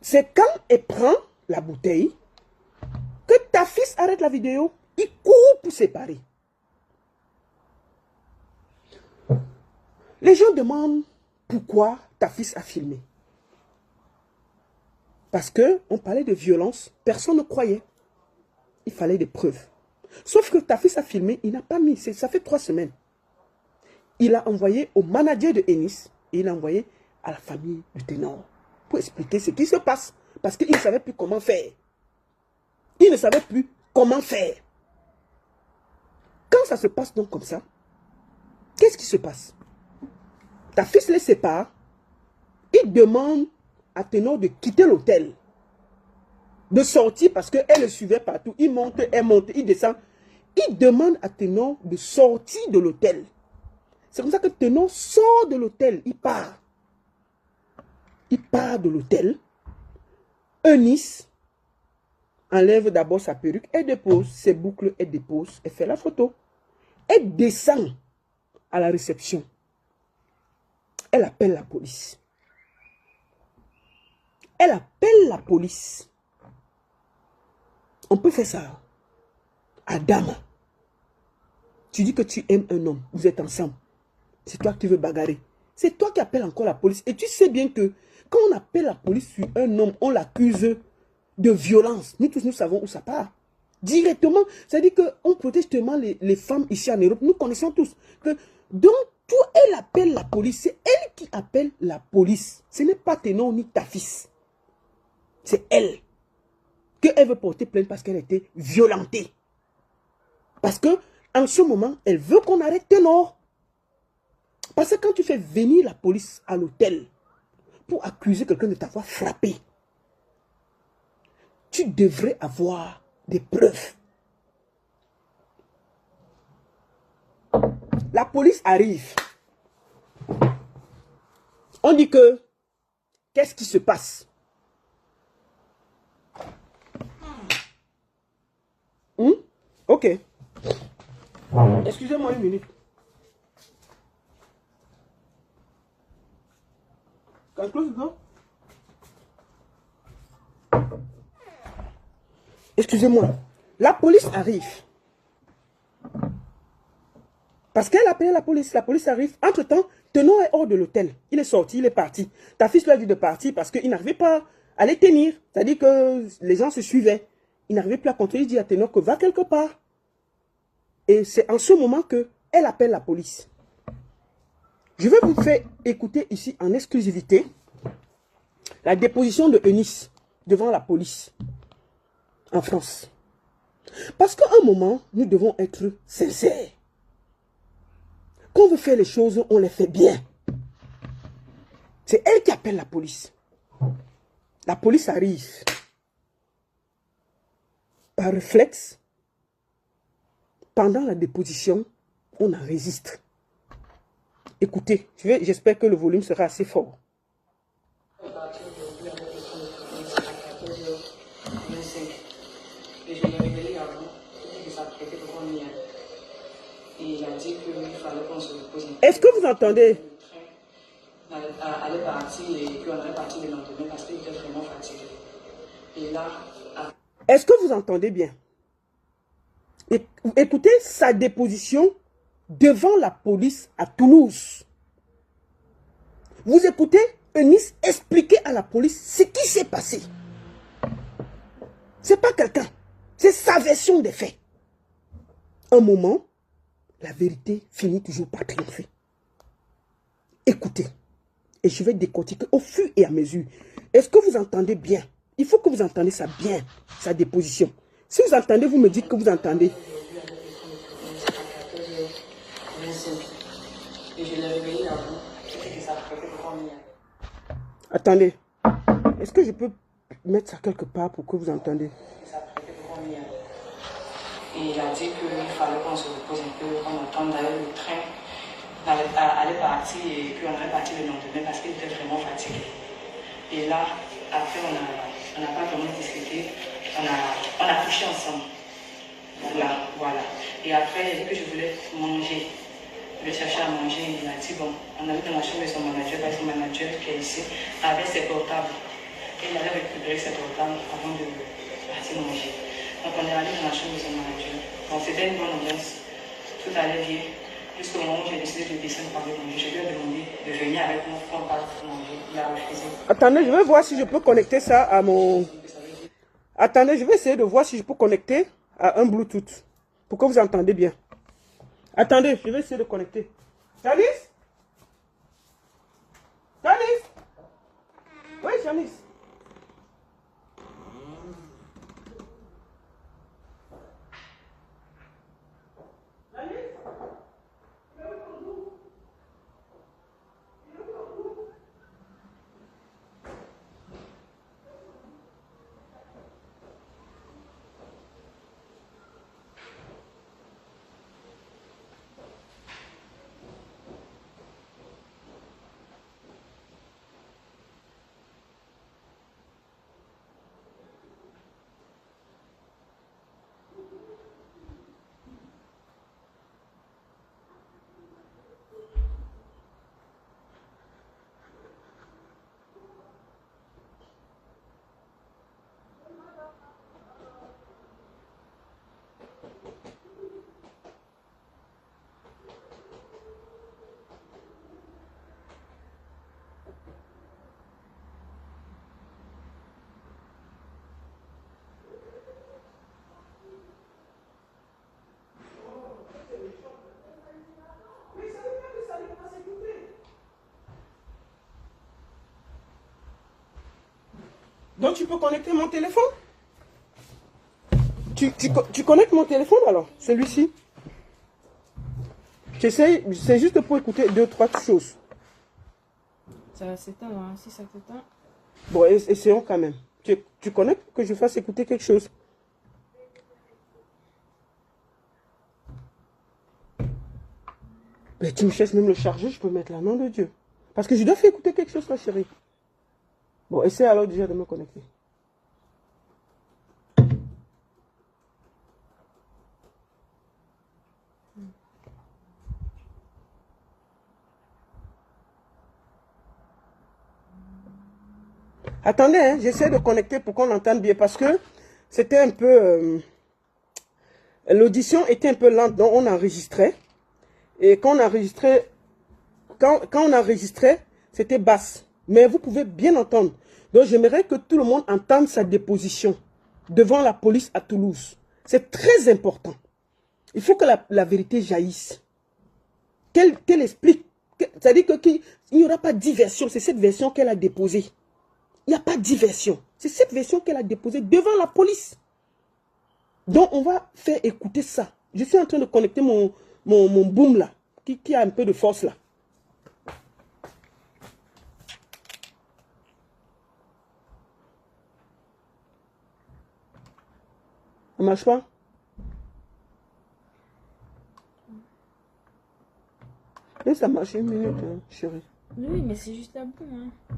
C'est quand elle prend la bouteille que ta fille arrête la vidéo. Il court pour séparer. Les gens demandent pourquoi ta fille a filmé. Parce qu'on parlait de violence, personne ne croyait. Il fallait des preuves. Sauf que ta fille a filmé, il n'a pas mis, ça fait 3 semaines. Il a envoyé au manager de Eunice et il a envoyé à la famille du ténor pour expliquer ce qui se passe. Parce qu'il ne savait plus comment faire. Il ne savait plus comment faire. Quand ça se passe donc comme ça, qu'est-ce qui se passe? Ta fille les sépare. Il demande à Ténor de quitter l'hôtel. De sortir parce qu'elle le suivait partout. Il monte, elle monte, il descend. Il demande à Ténor de sortir de l'hôtel. C'est comme ça que Ténor sort de l'hôtel. Il part. Il part de l'hôtel. Eunice enlève d'abord sa perruque. Elle dépose ses boucles. Elle dépose. Elle fait la photo. Elle descend à la réception. Elle appelle la police. Elle appelle la police. On peut faire ça. Adama, tu dis que tu aimes un homme. Vous êtes ensemble. C'est toi qui veux bagarrer. C'est toi qui appelles encore la police. Et tu sais bien que quand on appelle la police sur un homme, on l'accuse de violence. Nous tous, nous savons où ça part. Directement, c'est-à-dire qu'on protège tellement les femmes ici en Europe. Nous connaissons tous que donc tout, elle appelle la police. C'est elle qui appelle la police. Ce n'est pas Ténor ni ta fils. C'est elle. Qu'elle veut porter plainte parce qu'elle a été violentée. Parce que en ce moment, elle veut qu'on arrête Ténor. Parce que quand tu fais venir la police à l'hôtel pour accuser quelqu'un de t'avoir frappé, tu devrais avoir des preuves. La police arrive. On dit que, qu'est-ce qui se passe? Ok. Excusez-moi une minute. Can I close the door? Excusez-moi. La police arrive. Parce qu'elle a appelé la police. La police arrive. Entre-temps, Ténor est hors de l'hôtel. Il est sorti, il est parti. Ta fille lui a dit de partir parce qu'il n'arrivait pas à les tenir. C'est-à-dire que les gens se suivaient. Il n'arrivait plus à contrôler. Il dit à Ténor que va quelque part. Et c'est en ce moment qu'elle appelle la police. Je vais vous faire écouter ici en exclusivité la déposition de Eunice devant la police en France. Parce qu'à un moment, nous devons être sincères. Quand on veut faire les choses, on les fait bien. C'est elle qui appelle la police. La police arrive. Par réflexe, pendant la déposition, on enregistre. Écoutez, j'espère que le volume sera assez fort. Et je l'ai révélé avant, que ça prêtait pour qu'on y aille. Et il a dit qu'il fallait qu'on se repose. Est-ce que vous entendez? Le train allait partir et puis on allait partir le lendemain parce qu'il était vraiment fatigué. Et là... Est-ce que vous entendez bien? Écoutez sa déposition devant la police à Toulouse. Vous écoutez Eunice expliquer à la police ce qui s'est passé. C'est pas quelqu'un. C'est sa version des faits. Un moment, la vérité finit toujours par triompher. Écoutez. Et je vais décortiquer au fur et à mesure. Est-ce que vous entendez bien? Il faut que vous entendez ça bien, sa déposition. Si vous entendez, vous me dites que vous entendez. Et je l'ai réveillé avant, que ça prêtait pour qu'on y aille. Attendez. Est-ce que je peux mettre ça quelque part pour que vous entendez? Et il a dit qu'il fallait qu'on se repose un peu, qu'on attende d'ailleurs le train allait partir et puis on allait partir le lendemain parce qu'il était vraiment fatigué. Et là, après on n'a pas vraiment discuté, on a couché ensemble. Voilà. Et après, il a dit que je voulais manger. Je cherchais à manger, il m'a dit bon, on avait dans la chambre de son manager, parce que son manager qui est ici avait ses portables. Et il avait récupéré ses portables avant de partir manger. Donc on est allé dans la chambre de son manager. Donc c'était une bonne ambiance. Tout allait bien. Jusqu'au moment où j'ai décidé de descendre par le manger, je lui ai demandé de venir avec moi pour qu'on parte manger. Il a refusé. Attendez, je vais voir si je peux connecter ça à mon... Attendez, je vais essayer de voir si je peux connecter à un Bluetooth. Pour que vous entendez bien. Attendez, je vais essayer de connecter. Janice? Janice? Oui, Janice. Donc tu peux connecter mon téléphone? Tu connectes mon téléphone alors, celui-ci. J'essaie, c'est juste pour écouter 2-3 choses. Ça va s'éteindre, hein, si ça t'éteint. Bon, essayons quand même. Tu connectes pour que je fasse écouter quelque chose. Mais tu me cherches même le chargeur, je peux mettre là, nom de Dieu. Parce que je dois faire écouter quelque chose, ma chérie. Bon, essaie alors déjà de me connecter. Attendez, hein, j'essaie de connecter pour qu'on entende bien parce que c'était un peu... l'audition était un peu lente, donc on enregistrait. Et quand on enregistrait, on enregistrait, c'était basse. Mais vous pouvez bien entendre. Donc j'aimerais que tout le monde entende sa déposition devant la police à Toulouse. C'est très important. Il faut que la vérité jaillisse. Qu'elle explique. C'est-à-dire qu'il n'y aura pas de diversion. C'est cette version qu'elle a déposée. Il n'y a pas de diversion. C'est cette version qu'elle a déposée devant la police. Donc, on va faire écouter ça. Je suis en train de connecter mon boom là, qui a un peu de force là. Ça marche pas? Et ça marche une minute, hein, chérie. Oui, mais c'est juste la boum. Hein.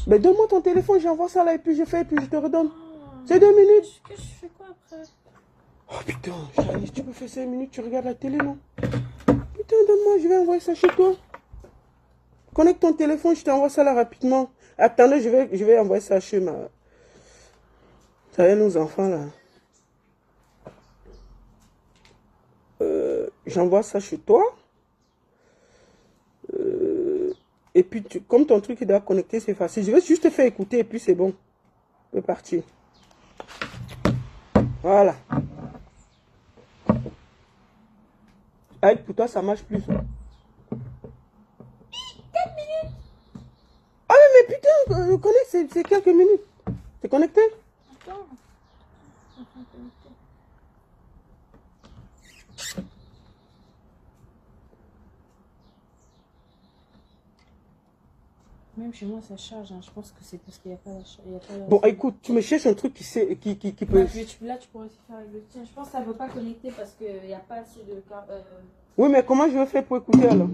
Mais donne-moi ton téléphone, j'envoie ça là et puis je fais et puis je te redonne. C'est 2 minutes. Je fais quoi après? Oh putain, Charlie, tu peux faire 5 minutes, tu regardes la télé, non? Putain, donne-moi, je vais envoyer ça chez toi. Connecte ton téléphone, je t'envoie ça là rapidement. Attendez, je vais envoyer ça chez ma... Ça y est, nos enfants là. J'envoie ça chez toi. Et puis, comme ton truc est déjà connecté, c'est facile. Je vais juste te faire écouter et puis c'est bon. C'est parti. Voilà. Avec pour toi, ça marche plus. 4 minutes. Ah mais putain, connecte, c'est quelques minutes. C'est connecté? Attends. Même chez moi, ça charge. Hein. Je pense que c'est parce qu'il n'y a pas la Bon, écoute, tu me cherches un truc qui peut... Là, tu pourrais aussi faire avec le tien. Je pense que ça ne veut pas connecter parce qu'il n'y a pas assez de... Oui, mais comment je vais faire pour écouter alors?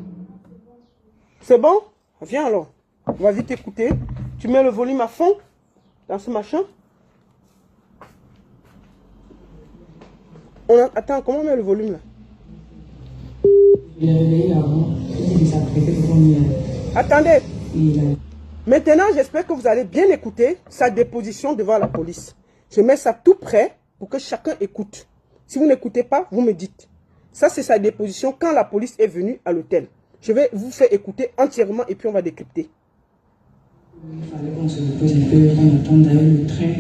C'est bon? Viens alors. On va vite écouter. Tu mets le volume à fond dans ce machin. Attends, comment on met le volume là? Attendez. Maintenant, j'espère que vous allez bien écouter sa déposition devant la police. Je mets ça tout près pour que chacun écoute. Si vous n'écoutez pas, vous me dites. Ça, c'est sa déposition quand la police est venue à l'hôtel. Je vais vous faire écouter entièrement et puis on va décrypter. Il fallait qu'on se repose un peu, qu'on attende d'ailleurs le train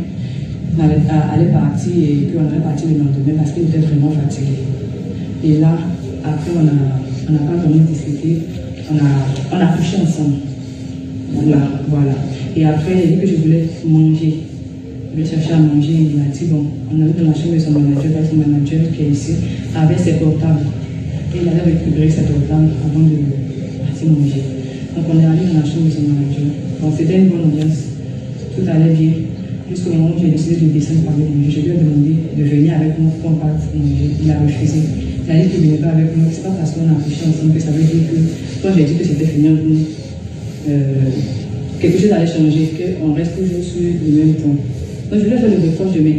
allait partir et puis on allait partir le lendemain parce qu'il était vraiment fatigué. Et là, après, on n'a pas vraiment discuté, on a couché ensemble. Voilà. Et après, il a dit que je voulais manger. Je voulais chercher à manger. Il m'a dit, bon, on allait dans la chambre de son manager, parce que son manager qui est ici avait ses portables. Et il allait récupérer ses portables avant de partir manger. Donc on est allé dans la chambre de son manager. Bon, c'était une bonne ambiance. Tout allait bien. Jusqu'au moment où j'ai décidé de descendre par le manger. Je lui ai demandé de venir avec moi pour qu'on parte manger. Il a refusé. Il a dit qu'il ne venait pas avec moi. C'est pas parce qu'on a couché ensemble que ça veut dire que quand j'ai dit que c'était fini entre nous, quelque chose allait changer, qu'on reste toujours sur le même point. Donc je voulais faire le reproche de mais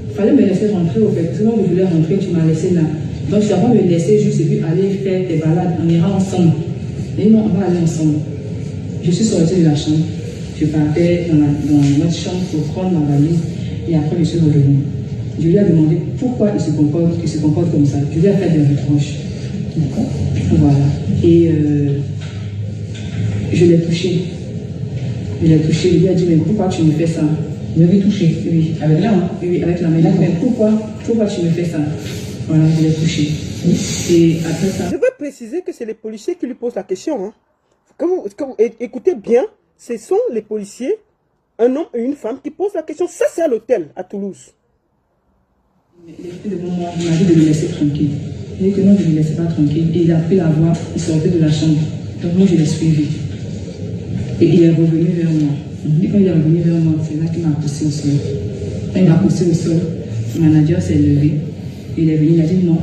il fallait me laisser rentrer au fait. Parce que quand je voulais rentrer, tu m'as laissé là. Donc tu vas pas me laisser juste et puis aller faire tes balades. On ira ensemble. Et non, on va aller ensemble. Je suis sortie de la chambre. Je partais dans notre chambre pour prendre ma valise. Et après, je suis revenue. Je lui ai demandé pourquoi il se comporte comme ça. Je lui ai fait des reproches. D'accord. Voilà. Et je l'ai touché. Je lui ai dit, mais pourquoi tu me fais ça? Vous l'avez touché? Oui. Avec la main? Oui, avec la main. Mais pourquoi tu me fais ça? Voilà, je l'ai touché. Oui. Et après ça... Je veux préciser que c'est les policiers qui lui posent la question. Hein. Écoutez bien, ce sont les policiers un homme et une femme qui posent la question. Ça, c'est à l'hôtel, à Toulouse. L'esprit de mon m'a dit de le laisser tranquille. Il dit que non, je ne le laissais pas tranquille. Et il a pris la voix, il sortait de la chambre. Donc moi, je l'ai suivi. Et il est revenu vers moi. Et quand il est revenu vers moi, c'est là qu'il m'a poussé au sol. Quand il m'a poussé au sol, le manager s'est levé. Il est venu, il a dit non,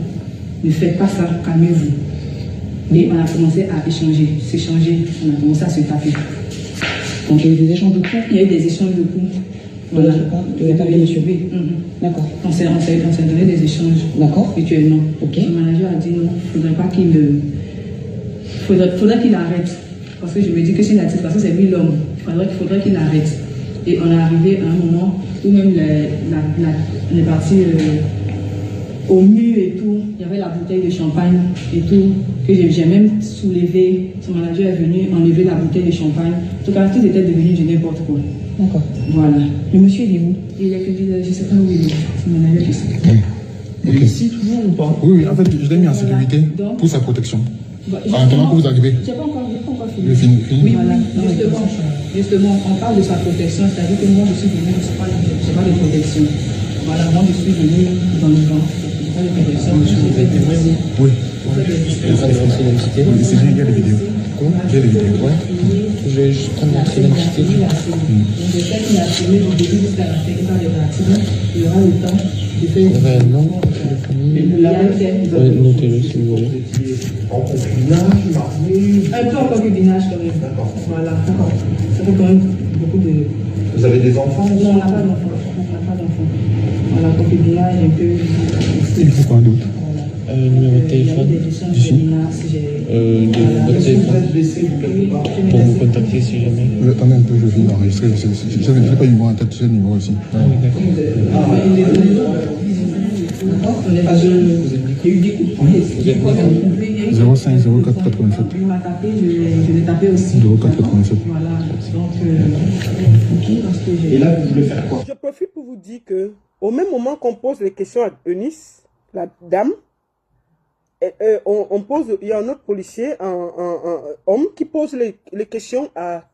ne faites pas ça, calmez-vous. Et on a commencé à échanger, s'échanger, on a commencé à se taper. Donc il y a eu des échanges de coups. Il y a eu des échanges de coups. Voilà. De la part de monsieur B. D'accord. On s'est donné des échanges. D'accord. Mutuellement. Ok. Le manager a dit non, il ne faudrait pas qu'il faudrait qu'il arrête. Parce que je me dis que s'il a dit, parce que c'est lui l'homme, il faudrait qu'il arrête. Et on est arrivé à un moment où même on est parti au mur et tout. Il y avait la bouteille de champagne et tout. Que j'ai même soulevé. Son manager est venu enlever la bouteille de champagne. En tout cas, tout était devenu du n'importe quoi. D'accord. Voilà. Le monsieur, il est où? Il est que je ne sais pas où il est. Son manager, je sais. Il est ici toujours ou pas? Oui, en fait, je l'ai mis en sécurité pour sa protection. Pendant que vous arrivez. Je n'ai pas encore fini. Fini. Oui, voilà. Justement, on parle de sa protection, c'est-à-dire que moi, je suis venu, je n'ai pas de protection. Voilà, moi, je suis venu dans le vent. Je n'ai pas de protection. Oui. C'est bien, il y a des vidéos. Il y a des vidéos. Ouais. Je vais juste prendre l'entrée d'identité. Je sais qu'il a filmé au début jusqu'à la fin, quand il est parti. Il y aura le temps de faire. Réellement, la famille. Notez-le si vous voulez. En concubinage, marié. Un peu en concubinage quand même. D'accord. Voilà. Ça fait quand même beaucoup de. Vous avez des enfants? Non, on n'a pas d'enfants. On n'a pas d'enfants. Voilà, concubinage un peu. Il faut quoi d'autre? Numéro de téléphone. Ici. De votre téléphone. Pour vous contacter si jamais. Attendez un peu, je viens d'enregistrer. Je n'ai pas eu moi en tête, c'est le numéro ici. Ah oui, d'accord. On est pas jeune. Il y a eu des coups de poing. 05 04 87. Il m'a tapé, je l'ai tapé aussi. 04 87. Voilà. Donc, parce que j'ai. Et là, vous voulez faire quoi? Je profite pour vous dire que, au même moment qu'on pose les questions à Eunice, la dame, on pose, il y a un autre policier, un homme qui pose les questions à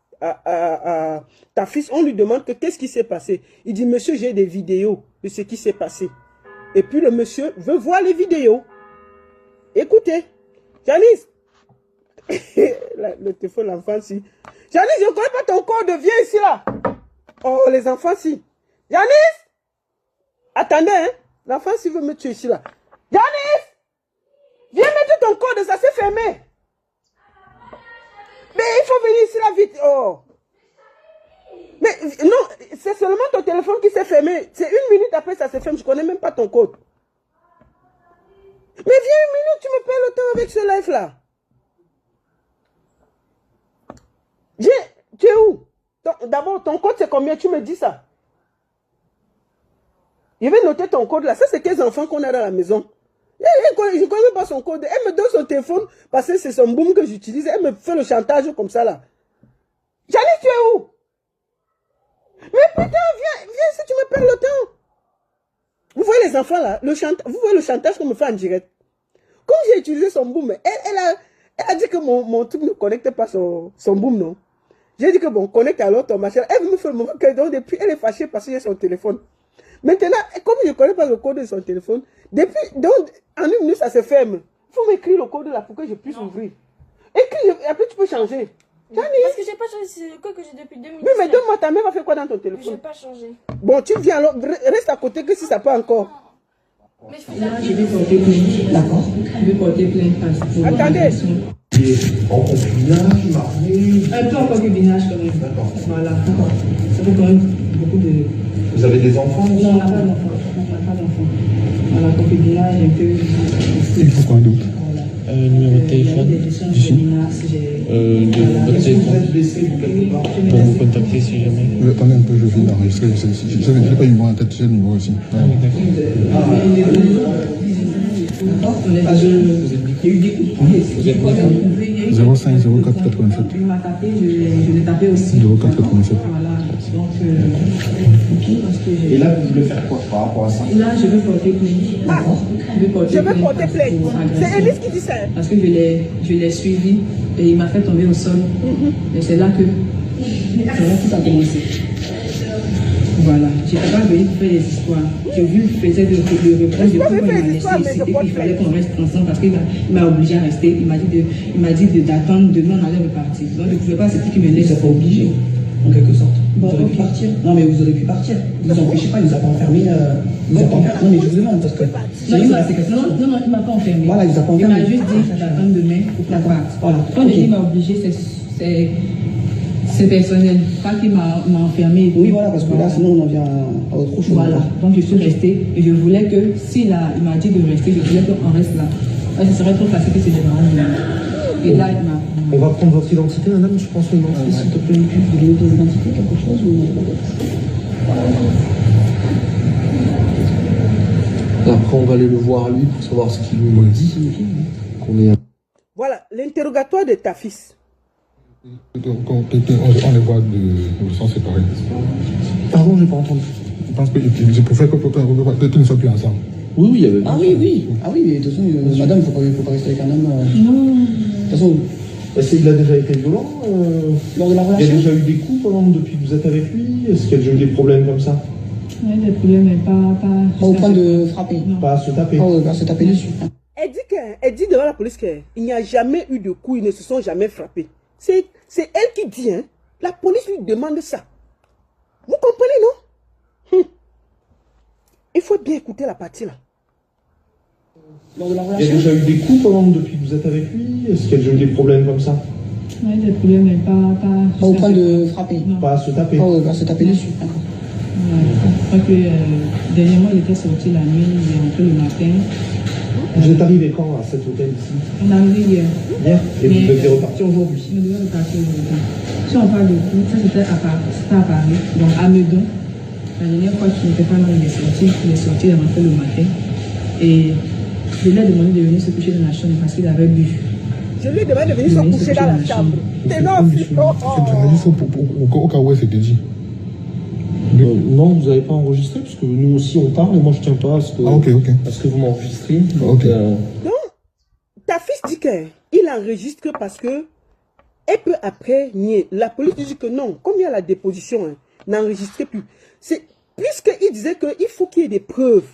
ta fille. On lui demande que qu'est-ce qui s'est passé. Il dit, monsieur, j'ai des vidéos de ce qui s'est passé. Et puis le monsieur veut voir les vidéos. Écoutez, Janice, le téléphone, l'enfant, si. Janice, je ne connais pas ton code, viens ici là. Oh, les enfants, si. Janice, attendez, hein. L'enfant, si veut me tuer ici là. Janice, viens mettre ton code, ça s'est fermé. Mais il faut venir ici là vite. Oh. Mais non, c'est seulement ton téléphone qui s'est fermé. C'est 1 minute après ça se ferme. Je ne connais même pas ton code. Mais viens 1 minute, tu me perds le temps avec ce live là. Tu es où? D'abord, ton code c'est combien? Tu me dis ça. Je vais noter ton code là. Ça c'est 15 enfants qu'on a dans la maison. Je ne connais pas son code. Elle me donne son téléphone parce que c'est son boom que j'utilise. Elle me fait le chantage comme ça là. Janice, tu es où? Mais putain, viens si tu me perds le temps. Vous voyez les enfants là, vous voyez le chantage qu'on me fait en direct. Comme j'ai utilisé son boom, elle a dit que mon truc ne connectait pas son boom, non. J'ai dit que bon, connecte alors ton machin. Elle me fait le moment que donc depuis, elle est fâchée parce que j'ai son téléphone. Maintenant, comme je ne connais pas le code de son téléphone, depuis, donc, en 1 minute, ça se ferme. Il faut m'écrire le code là pour que je puisse ouvrir. Écris, après tu peux changer. Parce que j'ai pas changé, c'est le code que j'ai depuis 2000. Oui, mais donne-moi ta mère va faire quoi dans ton téléphone? Je n'ai pas changé. Bon, tu viens alors, reste à côté que si ça peut encore. Mais je Là, je vais porter plainte. D'accord. Je vais porter plainte pour attendez. En concubinage, marié. Un peu en concubinage quand même. D'accord. Voilà. Ça fait quand même beaucoup de. Vous avez des enfants? Non, on n'a pas d'enfants. On n'a pas d'enfants. Voilà, concubinage un peu. Il faut quoi d'autre? Numéro de téléphone. De votre téléphone. Pour vous contacter si jamais. Attendez un peu, je viens d'enregistrer. Je n'ai pas eu moi en tête, c'est le numéro ici. Ah oui, d'accord. On est pas jeune. Il y a eu des coups de poing. 05 04 87. Il m'a tapé, je l'ai tapé aussi. 04 87. Voilà. Donc, parce que j'ai. Et là, vous voulez faire quoi par rapport à ça? Là, je vais porter plainte. Ah, Je vais porter plainte. C'est Elise qui dit ça. Parce que je l'ai suivi et il m'a fait tomber au sol. Et c'est là que ça a commencé. Voilà, je n'étais pas venue pour faire des histoires. Je lui faisais de reproches de pourquoi il m'a laissé ici et qu'il fallait qu'on reste ensemble parce qu'il m'a obligé à rester. Il m'a dit d'attendre, de non, on allait repartir. Donc je ne pouvais pas accepter qu'il me laisse. Il ne pas obligé, en quelque sorte. Bon, vous auriez pu partir. Non, mais vous auriez pu partir. Ne vous empêchez pas, il ne vous a pas enfermé. Non, mais je vous demande parce que. Non, il ne m'a pas enfermé. Voilà, il vous a pas Il enfermé. m'a juste dit d'attendre demain pour qu'on parte. Voilà. Quand je dis il m'a obligé, c'est personnel, pas qu'il m'a enfermé. Oui, voilà, parce que là, sinon, on en vient à autre chose. Voilà, donc je suis restée et je voulais que, il m'a dit de rester, je voulais qu'on reste là. Ce serait trop facile que c'est des grands. Et là, il m'a. On va prendre votre identité, madame, je pense, s'il te plaît. Vous voulez des identités, quelque chose ou... Après, on va aller le voir à lui pour savoir ce qu'il nous dit. Qu'on est... Voilà, l'interrogatoire de ta fils. On les voit de sens séparés. Pardon, j'ai pas entendu. Je pense que c'est pour faire que peut-être ne soient plus ensemble. Oui, il y avait... Ah oui. Ah oui, mais de toute façon, madame, il ne faut pas rester avec un homme... Non. De toute façon... Il a déjà été violent Lors de la relation. Il y a déjà eu des coups depuis que vous êtes avec lui? Est-ce qu'il y a déjà eu des problèmes comme ça? Oui, des problèmes, mais pas au point de frapper. Non. Pas à se taper. Pas se taper dessus. Elle dit devant la police qu'il n'y a jamais eu de coups, ils ne se sont jamais frappés. C'est elle qui dit, hein. La police lui demande ça. Vous comprenez, non? Il faut bien écouter la partie là. Lors de la Il y a relation. déjà eu des coups depuis que vous êtes avec lui? Est-ce qu'il y a déjà eu des problèmes comme ça? Oui, des problèmes, mais pas au point de frapper. Non. Pas à se taper. Pas se taper dessus. D'accord. Je crois que dernièrement, il était sorti la nuit, il est rentré le matin. Vous êtes arrivé quand à cet hôtel ici? On est arrivé hier. Hier? Et Mais, vous devez repartir aujourd'hui? Je devais repartir aujourd'hui. Si on parle de coup, ça c'était à Paris, donc à Meudon. La dernière fois qu'il n'était pas là, il est sorti, il est rentré le matin. Et je lui ai demandé de venir se coucher dans la chambre parce qu'il avait bu. Je lui ai demandé de venir se coucher dans la chambre. C'est non, C'est juste au cas où elle s'était dit. Non, vous n'avez pas enregistré, parce que nous aussi on parle, et moi je tiens pas à ce que, à ce que vous m'enregistrez. Non, ta fille dit qu'il enregistre parce que elle peut après nier. La police dit que non, comme il y a la déposition, n'enregistrez plus. C'est puisqu'il disait qu'il faut qu'il y ait des preuves.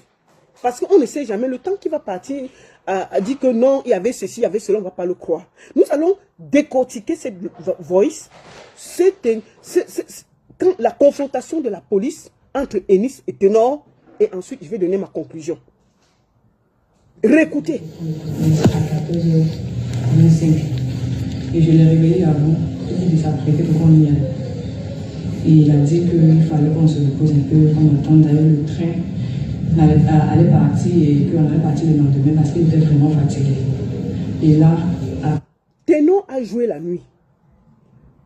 Parce qu'on ne sait jamais, le temps qu'il va partir, a dit que non, il y avait ceci, il y avait cela, on ne va pas le croire. Nous allons décortiquer cette voice. Quand la confrontation de la police entre Enis et Ténor, et ensuite je vais donner ma conclusion. Réécoutez. À 14h25. Et je l'ai réveillé avant, il s'apprêtait pour qu'on y aille. Et il a dit qu'il fallait qu'on se repose un peu, qu'on attende d'ailleurs le train. Allait partir et qu'on allait partir le lendemain parce qu'il était vraiment fatigué. Et là... Ténor a joué la nuit.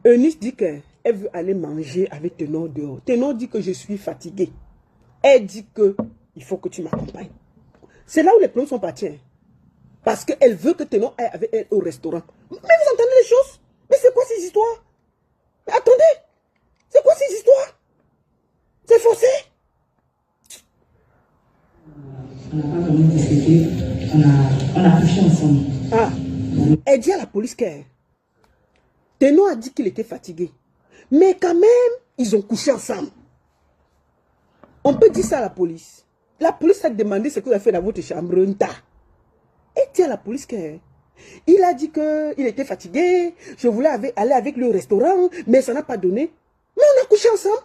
Eunice dit qu'elle veut aller manger avec Ténor dehors. Ténor dit que je suis fatigué. Elle dit que il faut que tu m'accompagnes. C'est là où les problèmes sont partis. Parce qu'elle veut que Ténor aille avec elle au restaurant. Mais vous entendez les choses? Mais c'est quoi ces histoires? Mais attendez! C'est quoi ces histoires? C'est forcé? On n'a pas vraiment discuté, on a couché ensemble. Ah, elle dit à la police que Ténor a dit qu'il était fatigué. Mais quand même, ils ont couché ensemble. On peut dire ça à la police. La police a demandé ce que vous avez fait dans votre chambre. Et dit à la police que il a dit qu'il était fatigué. Je voulais aller avec le restaurant, mais ça n'a pas donné. Mais on a couché ensemble.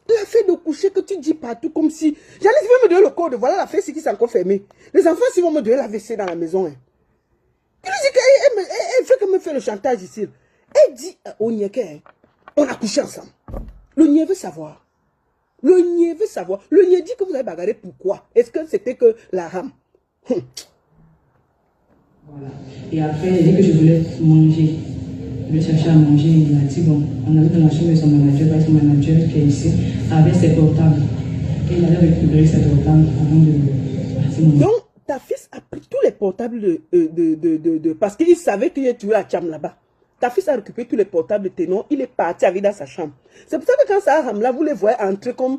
La fait de coucher que tu dis partout comme si... J'allais me donner le code. Voilà la fête qui s'est encore fermée. Les enfants, s'ils vont me donner la WC dans la maison. Hein. Il dit qu'elle fait que me fait le chantage ici. Elle dit au Niéké, on a couché ensemble. Le Nié veut savoir. Le Nié veut savoir. Le Nié dit que vous avez bagarré pourquoi? Est-ce que c'était que la rame? Voilà. Et après, il a dit que je voulais manger. Je voulais chercher à manger. Il a dit, bon, on avait dans la chambre de son manager, parce que son manager qui est ici, avait ses portables. Et il allait récupérer ses portables avant de partir. Donc, ta fils a pris tous les portables parce qu'il savait qu'il y a tué la chambre là-bas. Ta fils a récupéré tous les portables de Ténor. Il est parti avec dans sa chambre. C'est pour ça que quand ça rame là, vous les voyez entrer comme...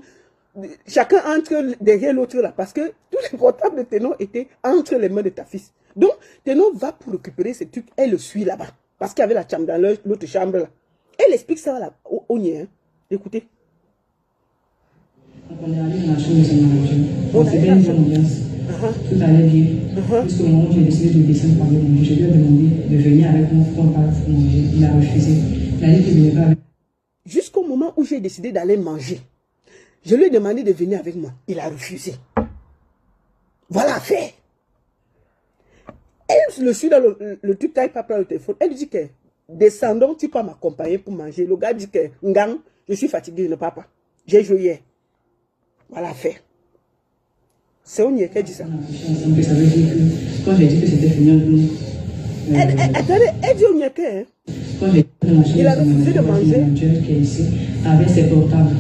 Chacun entre derrière l'autre là. Parce que tous les portables de Ténor étaient entre les mains de ta fils. Donc, Ténor va pour récupérer ces trucs. Elle le suit là-bas. Parce qu'il y avait la chambre dans l'autre chambre là. Elle explique ça là, au Nié. Hein. Écoutez. Donc on est allé dans la chambre de son manager. On s'est fait une bonne ambiance. Tout allait bien. Jusqu'au moment où j'ai décidé de descendre par le manger, je lui ai demandé de venir avec moi pour qu'on parte manger. Il a refusé. Il a dit qu'il ne venait pas avec. Jusqu'au moment où j'ai décidé d'aller manger, je lui ai demandé de venir avec moi. Il a refusé. Voilà, fait. Elle le suit dans le truc, elle pas prendre le téléphone. Elle lui dit que descendons, tu peux m'accompagner pour manger. Le gars dit que Ngang, je suis fatigué, je ne pars pas. J'ai joué hier. Voilà, fait. C'est Onyé qui dit ça. Ça veut dire que quand j'ai dit que c'était fini entre nous. Attendez, elle dit Onyé hein? Quand j'ai dit il a refusé de manger. Le manager qui est ici avait ses portables.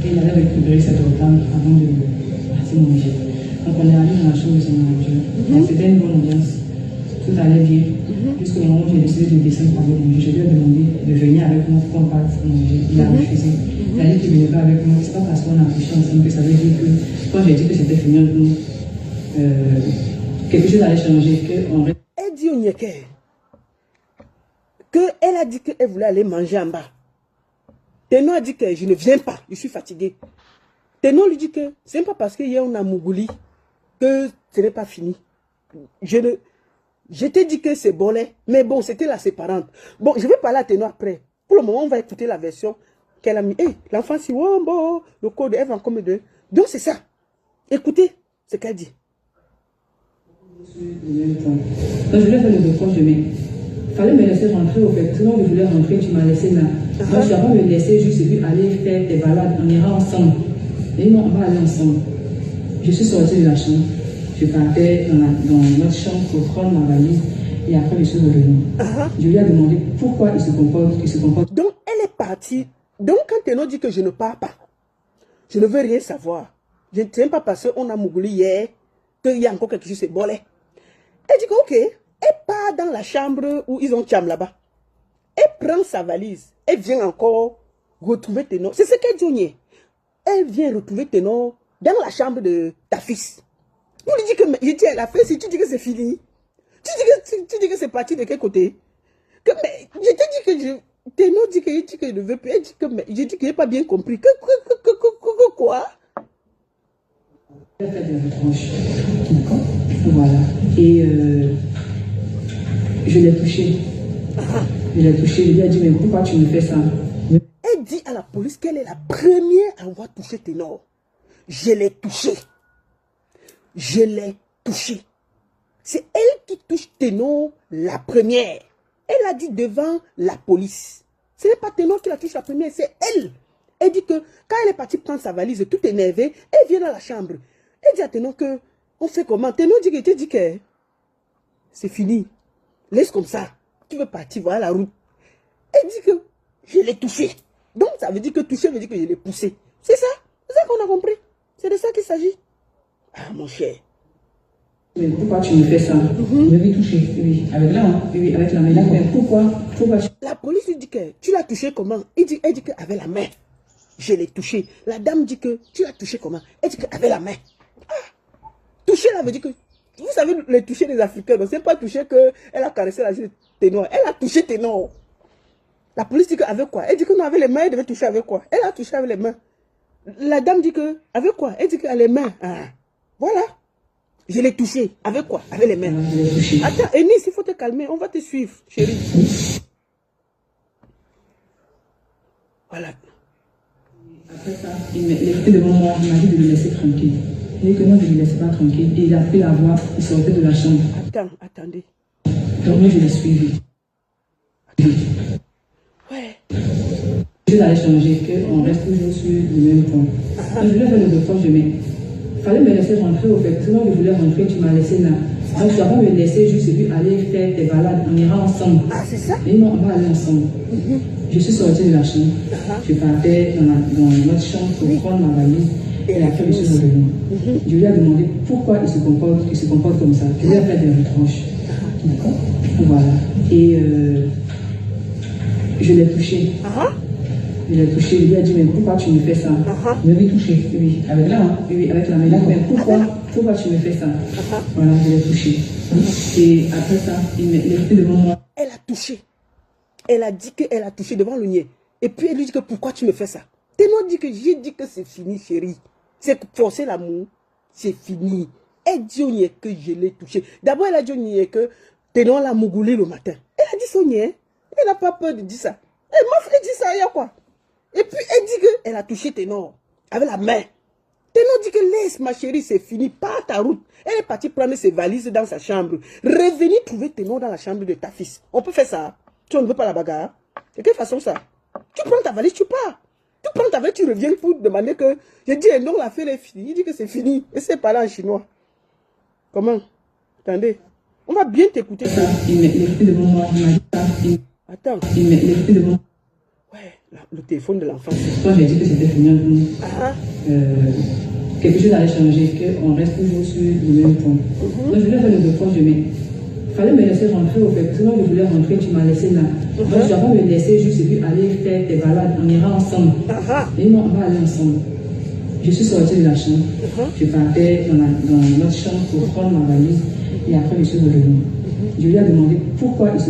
Et il avait récupéré ses portables avant de partir manger. Donc on est allé dans la chambre de son manager. C'était une bonne ambiance. Tout allait bien. Jusqu'au moment où j'ai décidé de descendre par le manger, je lui ai demandé de venir avec moi pour qu'on parte manger. Il a refusé. Il a dit qu'il ne venait pas avec moi. C'est pas parce qu'on a couché ensemble que ça veut dire que quand j'ai dit que c'était fini entre nous, quelque chose allait changer. Elle dit au Nyeke qu'elle a dit qu'elle voulait aller manger en bas. Tenon a dit que je ne viens pas, je suis fatigué. Tenon lui dit que ce n'est pas parce qu'il y a un amougouli que ce n'est pas fini. Je t'ai dit que c'est bolé, mais bon, c'était la séparante. Bon, je vais parler à Tenon après. Pour le moment, on va écouter la version qu'elle a mis. Hey, l'enfant, si bon, le code F en comme deux. Donc, c'est ça. Écoutez ce qu'elle dit. Quand je voulais faire le reproche de mai, il fallait me laisser rentrer au fait. Sinon, je voulais rentrer, tu m'as laissé là. Donc, tu vas pas me laisser juste et puis aller faire tes balades. On ira ensemble. Et non, on va aller ensemble. Je suis sortie de la chambre. Je partais dans notre chambre pour prendre ma valise. Et après, je suis revenue. Je lui ai demandé pourquoi il se comporte. Donc, elle est partie. Donc, quand Tenon dit que je ne pars pas, je ne veux rien savoir. Je ne tiens pas parce qu'on a mougouli hier, qu'il y a encore quelque chose, c'est bolé. Elle dit que, ok, elle part dans la chambre où ils ont chambre là-bas. Elle prend sa valise. Elle vient encore retrouver Tenon. C'est ce qu'elle dit, Onyé. Elle vient retrouver Tenon dans la chambre de ta fils. Vous lui dites que, je dis à la fille, si tu dis que c'est fini, tu dis que c'est parti de quel côté? Mais, je te dis que Tenon dit que je ne veux plus. Elle dit que, mais, je dis que je n'ai pas bien compris. Quoi? Elle fait des reproches. D'accord. Voilà. Et je l'ai touché. Je l'ai touché. Je lui ai dit, mais pourquoi tu me fais ça? Elle dit à la police qu'elle est la première à avoir touché Tenon. Je l'ai touché. Je l'ai touché. C'est elle qui touche Tenon la première. Elle a dit devant la police. Ce n'est pas Tenon qui la touche la première, c'est elle. Elle dit que quand elle est partie prendre sa valise, tout énervée, elle vient dans la chambre. Elle dit à Tenon que, on fait comment? Tenon dit que c'est fini. Laisse comme ça. Tu veux partir, voilà la route. Elle dit que je l'ai touché. Donc ça veut dire que toucher veut dire que je l'ai poussé. C'est ça. C'est ça qu'on a compris. C'est de ça qu'il s'agit. Ah mon cher. Mais pourquoi tu me fais ça? Je vais toucher. Oui, avec la main. Oui, avec la main. Mais pourquoi tu... La police lui dit que tu l'as touché comment? Elle dit qu'avec la main. Je l'ai touché. La dame dit que tu l'as touché comment? Elle dit qu'avec la main. Ah. Toucher là veut dire que... Vous savez, les toucher des Africains, donc c'est pas toucher qu'elle a caressé la joue de Tenon. Elle a touché Tenon. La police dit qu'avec quoi? Elle dit que non, avec les mains, elle devait toucher avec quoi? Elle a touché avec les mains. La dame dit que, avec quoi? Elle dit qu'avec les mains. Ah. Voilà. Je l'ai touché. Avec quoi? Avec les mains. Attends, Enis, il faut te calmer. On va te suivre, chérie. Voilà. Après ça, il était devant moi, il m'a dit de le laisser tranquille. Il dit que non, je ne le laissais pas tranquille. Et il a pris la voix, il sortait de la chambre. Attendez. Donc moi, je l'ai suivi. Ouais. Je l'ai changé, qu'on reste toujours sur le même point. Quand je voulais faire le reproche de mai, il fallait me laisser rentrer au fait. Sinon, je voulais rentrer, tu m'as laissé là. Donc, tu vas pas me laisser juste et puis aller faire tes balades. On ira ensemble. Ah, c'est ça? Et non, on va aller ensemble. Je suis sortie de la chambre. Je partais dans notre chambre pour prendre ma valise. Et après, je suis revenue. Je lui ai demandé pourquoi il se comporte comme ça. Je lui ai fait des reproches. D'accord? Voilà. Et je l'ai touché. Je l'ai touché. Je lui ai dit, mais pourquoi tu me fais ça? Je l'ai touché. Oui, avec la main. Oui, avec la main. Mais pourquoi tu me fais ça? Voilà, je l'ai touché. Et après ça, il était devant moi. Elle a touché. Elle a dit qu'elle a touché devant le nier. Et puis elle lui dit que pourquoi tu me fais ça? Tenon dit que j'ai dit que c'est fini, chérie. c'est forcer l'amour, c'est fini. Elle dit au niais que je l'ai touché. D'abord, elle a dit au niais que Ténor l'a mougoulé le matin. Elle a dit son niais. Elle n'a pas peur de dire ça. Elle m'a dit ça, il y a quoi? Et puis, elle dit qu'elle a touché Ténor avec la main. Ténor dit que laisse ma chérie, c'est fini, pars ta route. Elle est partie prendre ses valises dans sa chambre. Revenir trouver Ténor dans la chambre de ta fils. On peut faire ça. Tu ne veux pas la bagarre? De quelle façon ça? Tu prends ta valise, tu pars. Tu prends ta valise, tu reviens pour demander que... Je dis, non, l'affaire est finie. Il dit que c'est fini. Et c'est parlé en chinois. Comment? Attendez. On va bien t'écouter ça. Il m'a écouté devant moi. Il m'a dit ça. Attends. Il m'a écouté devant moi. Ouais, le téléphone de l'enfant. Quand j'ai dit que c'était fini entre nous, quelque chose allait changer, qu'on reste toujours sur le même point. Donc je lui ai fait le devoir, il fallait me laisser rentrer au fait, parce que moi je voulais rentrer, tu m'as laissé là. Donc je dois pas me laisser juste et puis aller faire tes balades, on ira ensemble. Et non, on va aller ensemble. Je suis sortie de la chambre, je partais dans notre chambre pour prendre ma valise, et après je suis revenue. Je lui ai demandé pourquoi il se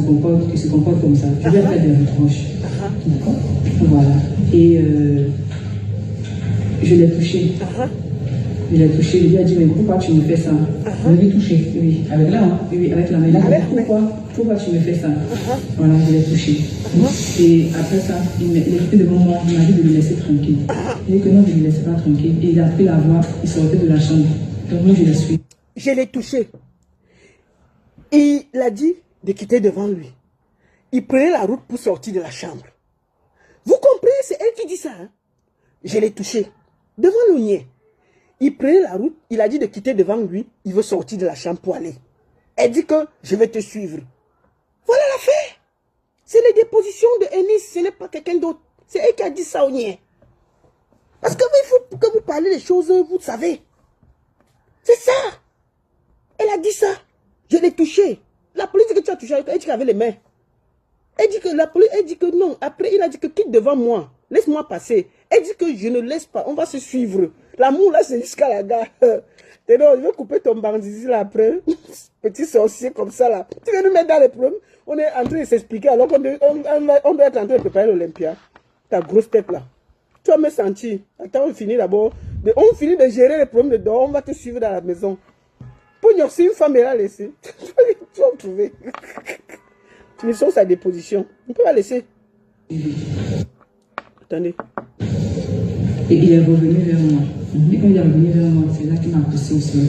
comporte comme ça. Je lui ai fait des reproches. D'accord? Voilà. Et je l'ai touché. Je l'ai touché. Je lui ai dit, mais pourquoi tu me fais ça? Je l'ai touché. Oui, avec la main. Oui, avec la main. Pourquoi tu me fais ça? Voilà, je l'ai touché. Et après ça, il était devant moi. Il m'a dit de le laisser tranquille. Il dit que non, je ne le laissais pas tranquille. Et il a pris la voix. Il sortait de la chambre. Donc moi, je le suis. Je l'ai touché. Il a dit de quitter devant lui. Il prenait la route pour sortir de la chambre. Vous comprenez? C'est elle qui dit ça. Hein? Je l'ai touché. Devant le niais. Il prenait la route. Il a dit de quitter devant lui. Il veut sortir de la chambre pour aller. Elle dit que je vais te suivre. Voilà l'affaire. C'est les dépositions de Ennis. Ce n'est pas quelqu'un d'autre. C'est elle qui a dit ça au niais. Parce que il faut que vous parlez des choses, vous savez. C'est ça. Elle a dit ça. Je l'ai touché. La police dit que tu as touché. Elle dit qu'elle avait les mains. Elle dit que la police, elle dit que non. Après, il a dit que quitte devant moi. Laisse-moi passer. Elle dit que je ne laisse pas. On va se suivre. L'amour là, c'est jusqu'à la gare. Non, je vais couper ton bandit là après. Petit sorcier comme ça là. Tu viens nous mettre dans les problèmes. On est en train de s'expliquer alors qu'on doit être en train de préparer l'Olympia. Ta grosse tête là. Tu vas me sentir. Attends, on finit d'abord. On finit de gérer les problèmes de dehors. On va te suivre dans la maison. Pour nous, si une femme est là laissée, tu vas me trouver. Finissons sa déposition. On peut la laisser. Attendez. Et il est revenu vers moi. Et quand il est revenu vers moi, c'est là qu'il m'a poussé au sol.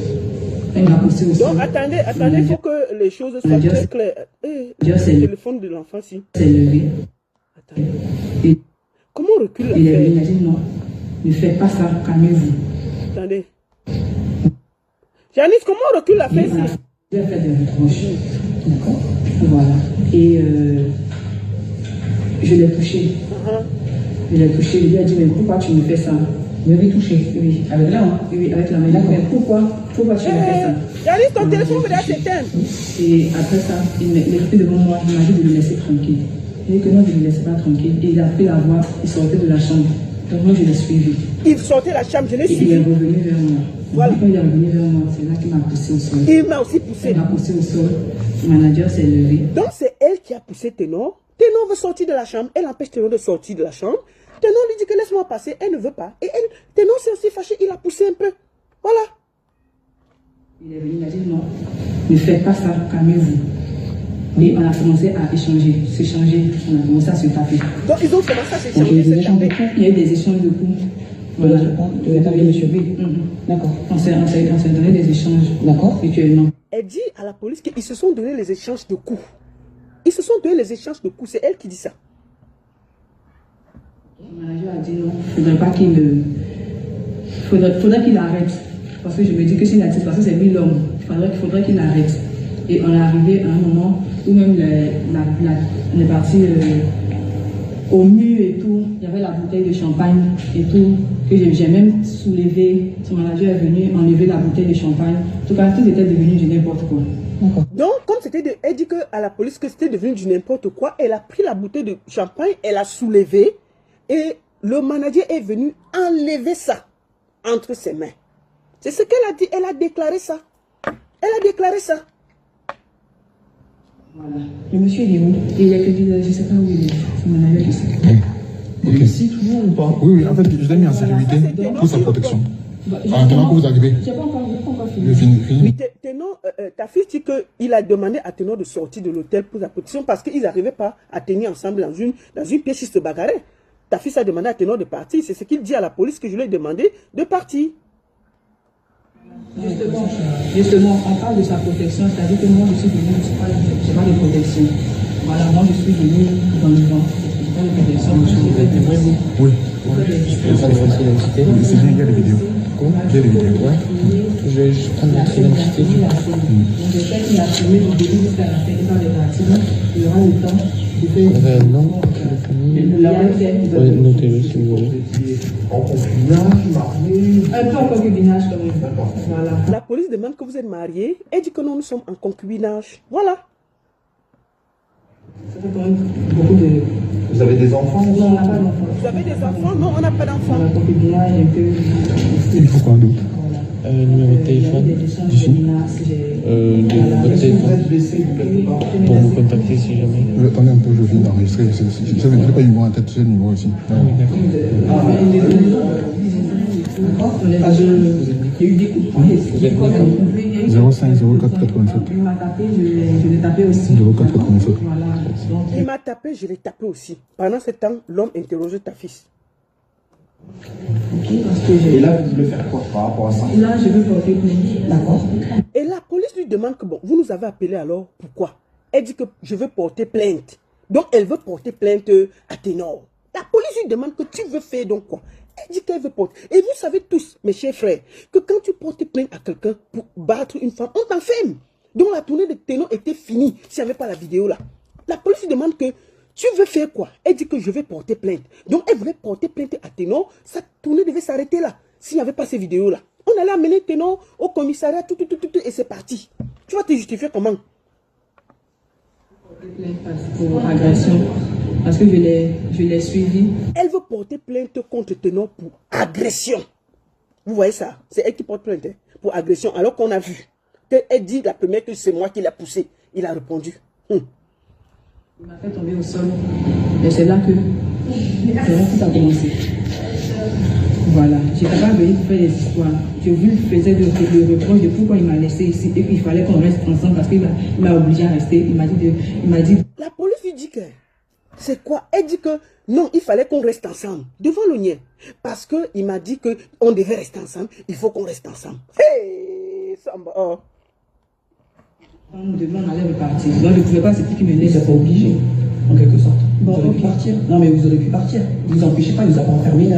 Il m'a poussé au sol. Donc attendez, il faut que les choses soient très claires. Le téléphone de l'enfant, si. C'est levé. Attendez. Comment on recule la Il est venu, il a dit non, ne faites pas ça, calmez-vous. Attendez. Janice, comment on recule la fesse ici? Il a fait des reproches. D'accord? Voilà. Et je l'ai touché. Je l'ai touché. Il lui a dit, mais pourquoi tu me fais ça? Je l'ai touché. Oui, avec la main. Oui, avec la main. Mais pourquoi tu me fais ça? Janice, ton téléphone va s'éteindre. Et après ça, il était devant moi. Il m'a dit de le laisser tranquille. Il dit que non, je ne le laissais pas tranquille. Et il a pris la voix. Il sortait de la chambre. Donc moi, je l'ai suivi. Il sortait de la chambre, je l'ai suivi. Il est revenu vers moi. Voilà. Quand il est revenu vers moi, c'est là qu'il m'a poussé au sol. Il m'a aussi poussé. Il m'a poussé au sol. Le manager s'est levé. Donc c'est elle qui a poussé Ténor. Ténor veut sortir de la chambre. Elle empêche Ténor de sortir de la chambre. Ténor lui dit que laisse-moi passer. Elle ne veut pas. Et elle, Ténor s'est aussi fâché. Il a poussé un peu. Voilà. Il est venu, il a dit non, ne faites pas ça, calmez-vous. Et on a commencé à échanger, s'échanger. On a commencé à se taper. Donc ils ont commencé à s'échanger. Il y a eu des échanges de coups. Voilà. Oui. D'accord. On s'est donné des échanges. D'accord. Mutuellement. Elle dit à la police qu'ils se sont donné les échanges de coups. Ils se sont donné les échanges de coups. C'est elle qui dit ça. Le manager a dit non. Il ne faudrait pas qu'il faudrait qu'il arrête. Parce que je me dis que s'il a dit, parce que c'est lui l'homme, il faudrait qu'il arrête. Et on est arrivé à un moment où même on est parti au mur et tout. Il y avait la bouteille de champagne et tout, que j'ai même soulevé. Son manager est venu enlever la bouteille de champagne. En tout cas, tout était devenu du n'importe quoi. Donc, comme c'était elle dit à la police que c'était devenu du n'importe quoi, elle a pris la bouteille de champagne, elle a soulevé et le manager est venu enlever ça entre ses mains. C'est ce qu'elle a dit, elle a déclaré ça. Elle a déclaré ça. Voilà. Le monsieur, il est où? Il y a que je ne sais pas où il est. C'est mon manager qui sait. Ok. Ici, tout le monde ou pas? Oui, en fait, je l'ai mis en sécurité pour sa protection. Maintenant que vous arrivez. J'ai pas encore Je fini. finis. Oui, Ténor, ta fille dit qu'il a demandé à Ténor de sortir de l'hôtel pour la protection parce qu'ils n'arrivaient pas à tenir ensemble dans une pièce, ils se bagarraient. Ta fille a demandé à Ténor de partir. C'est ce qu'il dit à la police que je lui ai demandé de partir. Justement, on parle de sa protection, c'est-à-dire que moi je suis venue, je n'ai pas de protection. Voilà, moi je suis venue dans le vent. Je n'ai pas de protection. Oui. Ça me rentrer l'identité. C'est bien, il y a des vidéos. Quoi? Il y a des vidéos. Ouais. Je vais juste prendre notre identité. Donc je sais qu'il a filmé le début jusqu'à la fin dans les bâtiments. Il y aura le temps de faire Nom, de famille. Oui, notez-le si vous voulez. En concubinage, marié. un peu en concubinage quand même. Voilà. La police demande que vous êtes mariés et dit que non, nous sommes en concubinage. Voilà. Ça fait quand même beaucoup de... Vous avez des enfants? Non, on n'a pas d'enfants. Vous avez des enfants? Non, on n'a pas d'enfants. Le concubinage un peu... Il faut quoi d'autre? Numéro de téléphone. Votre téléphone. Pour vous contacter si jamais. Attendez un peu, je viens d'enregistrer. Je n'ai pas eu moi en tête ce numéro aussi. Ah oui, d'accord. Il y a eu des coups de poing. 05 04 87. Il m'a tapé, je l'ai tapé aussi. 04 87. Voilà. Donc, Il m'a tapé, je l'ai tapé aussi. Pendant ce temps, l'homme interrogeait ta fille. parce que j'ai... Et là, vous voulez faire quoi par rapport à ça? Là, je veux porter plainte. D'accord. Et la police lui demande que, bon, vous nous avez appelé alors, pourquoi? Elle dit que je veux porter plainte. Donc, elle veut porter plainte à Ténor. La police lui demande que tu veux faire donc quoi? Elle dit qu'elle veut porter. Et vous savez tous, mes chers frères, que quand tu portes plainte à quelqu'un pour battre une femme, on t'enferme. Donc, la tournée de Ténor était finie s'il n'y avait pas la vidéo là. La police lui demande que tu veux faire quoi? Elle dit que je vais porter plainte. Donc, elle voulait porter plainte à Ténor. Sa tournée devait s'arrêter là, s'il n'y avait pas ces vidéos-là. On allait amener Ténor au commissariat, tout, et c'est parti. Tu vas te justifier comment? Pour agression. Parce que je l'ai suivi. Elle veut porter plainte contre Ténor pour agression. Vous voyez ça? C'est elle qui porte plainte pour agression. Alors qu'on a vu qu'elle dit la première que c'est moi qui l'ai poussé. Il a répondu. Il m'a fait tomber au sol. Et c'est là que tout a commencé. Voilà. Je n'étais pas venue pour faire des histoires. Je lui faisais des reproches de pourquoi il m'a laissé ici et qu'il fallait qu'on reste ensemble parce qu'il m'a obligé à rester. Il m'a dit... La police lui dit que c'est quoi? Elle dit que non, il fallait qu'on reste ensemble devant le nien. Parce qu'il m'a dit qu'on devait rester ensemble. Il faut qu'on reste ensemble. Hey, Samba. Oh. Demain, on allait repartir. Donc, je ne pouvais pas, c'est qui me laisse. Vous n'êtes pas obligé, en quelque sorte. Bon, vous auriez pu partir. Non, mais vous auriez pu partir. Vous empêchez pas, vous n'avez pas enfermé. Vous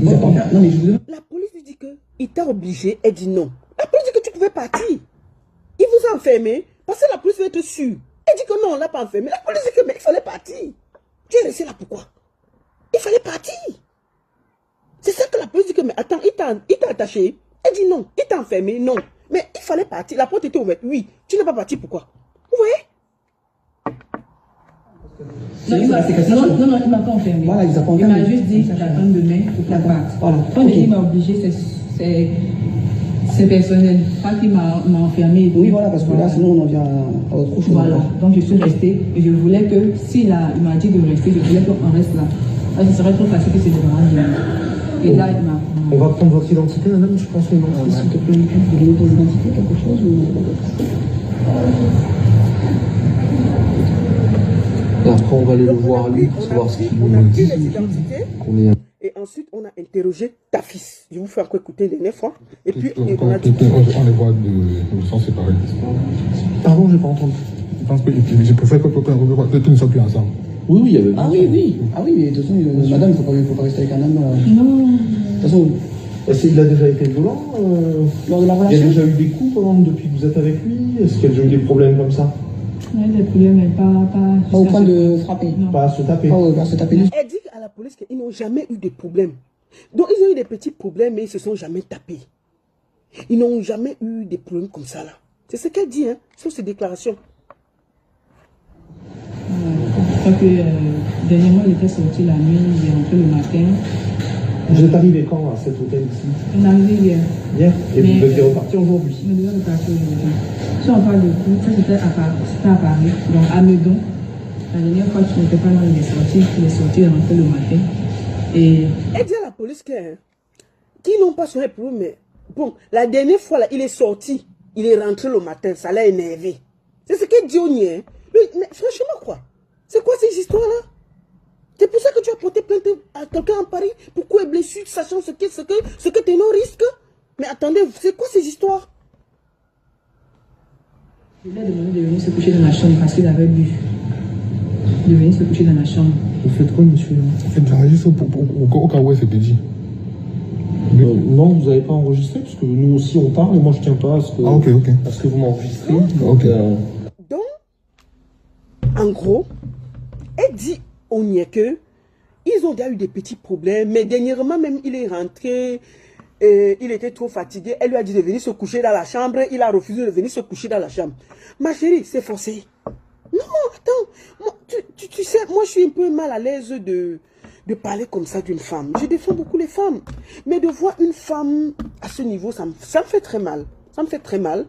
n'avez pas enfermé. Non, mais je vous... La police lui dit qu'il t'a obligé. Elle dit non. La police dit que tu pouvais partir. Il vous a enfermé parce que la police veut être sûre. Elle dit que non, on ne l'a pas enfermé. La police dit que mais il fallait partir. Tu es resté là pourquoi? Il fallait partir. C'est ça que la police dit que mais attends, il t'a attaché. Elle dit non. Il t'a enfermé, non. Mais il fallait partir. La porte était ouverte. Oui. Tu n'es pas parti. Pourquoi? Vous voyez? Non, il m'a pas enfermé. Voilà, il m'a juste dit j'attends demain pour qu'on parte. Voilà. Quand il m'a obligé, c'est personnel. Pas qu'il m'a enfermé. Oui, voilà, parce que là, sinon on en vient à autre chose. Voilà. Donc je suis restée. Et je voulais que, il m'a dit de rester, je voulais qu'on reste là. Parce que ce serait trop facile que c'est de Et là, il m'a... On va prendre votre identité, madame, je pense. S'il te plaît, vous voulez votre identité, quelque chose ou... Et après, on va aller le voir lui pour savoir ce qu'il nous dit. Et ensuite, on a interrogé ta fille. Je vous fais encore écouter les 9 fois. Et puis, On les voit de sens séparés. Pardon, je n'ai pas entendu. Je pense que je préfère que nous ne sommes plus ensemble. Oui, il y avait... Ah oui, mais de toute façon, madame, il ne faut pas rester avec un homme. Non. De toute façon... Est-ce qu'il a déjà été violent Lors de la relation? Il y a déjà eu des coups depuis que vous êtes avec lui? Est-ce qu'il y a déjà eu des problèmes comme ça? Oui, des problèmes, mais pas au point de frapper. Non. Pas à se taper? Pas à se taper. Elle dit à la police qu'ils n'ont jamais eu de problème. Donc, ils ont eu des petits problèmes, mais ils ne se sont jamais tapés. Ils n'ont jamais eu des problèmes comme ça, là. C'est ce qu'elle dit, hein, sur ses déclarations. Parce que dernièrement, il était sorti la nuit, il est rentré le matin. Vous êtes arrivé quand à cet hôtel ici? On est arrivé hier. Hier? Et vous deviez repartir aujourd'hui? On devait repartir aujourd'hui. Si on parle de coup, ça c'était à Paris, donc à Meudon. La dernière fois, tu n'étais pas là, il est sorti, il est rentré le matin. Et... Elle dit à la police qu'ils n'ont pas son problème, mais Bon, la dernière fois, là, il est sorti. Il est rentré le matin. Ça l'a énervé. C'est ce qu'il dit au nien. Mais franchement, quoi? C'est quoi ces histoires-là? C'est pour ça que tu as porté plainte à quelqu'un en Paris pour coups et blessures, sachant ce que tes noms risquent. Mais attendez, c'est quoi ces histoires? Je lui ai demandé de venir se coucher dans la chambre parce qu'il avait bu. De venir se coucher dans la chambre. Vous faites quoi, monsieur? J'arrive juste au cas où elle s'était dit. Non, vous n'avez pas enregistré, parce que nous aussi on parle, et moi je tiens pas à ce que, à ce que vous m'enregistrez. Donc, en gros, elle dit au nien que ils ont déjà eu des petits problèmes, mais dernièrement même il est rentré, il était trop fatigué, elle lui a dit de venir se coucher dans la chambre, il a refusé de venir se coucher dans la chambre. Ma chérie, c'est forcé. Non, attends, moi, tu sais, moi je suis un peu mal à l'aise de parler comme ça d'une femme. Je défends beaucoup les femmes. Mais de voir une femme à ce niveau, ça me fait très mal. Ça me fait très mal.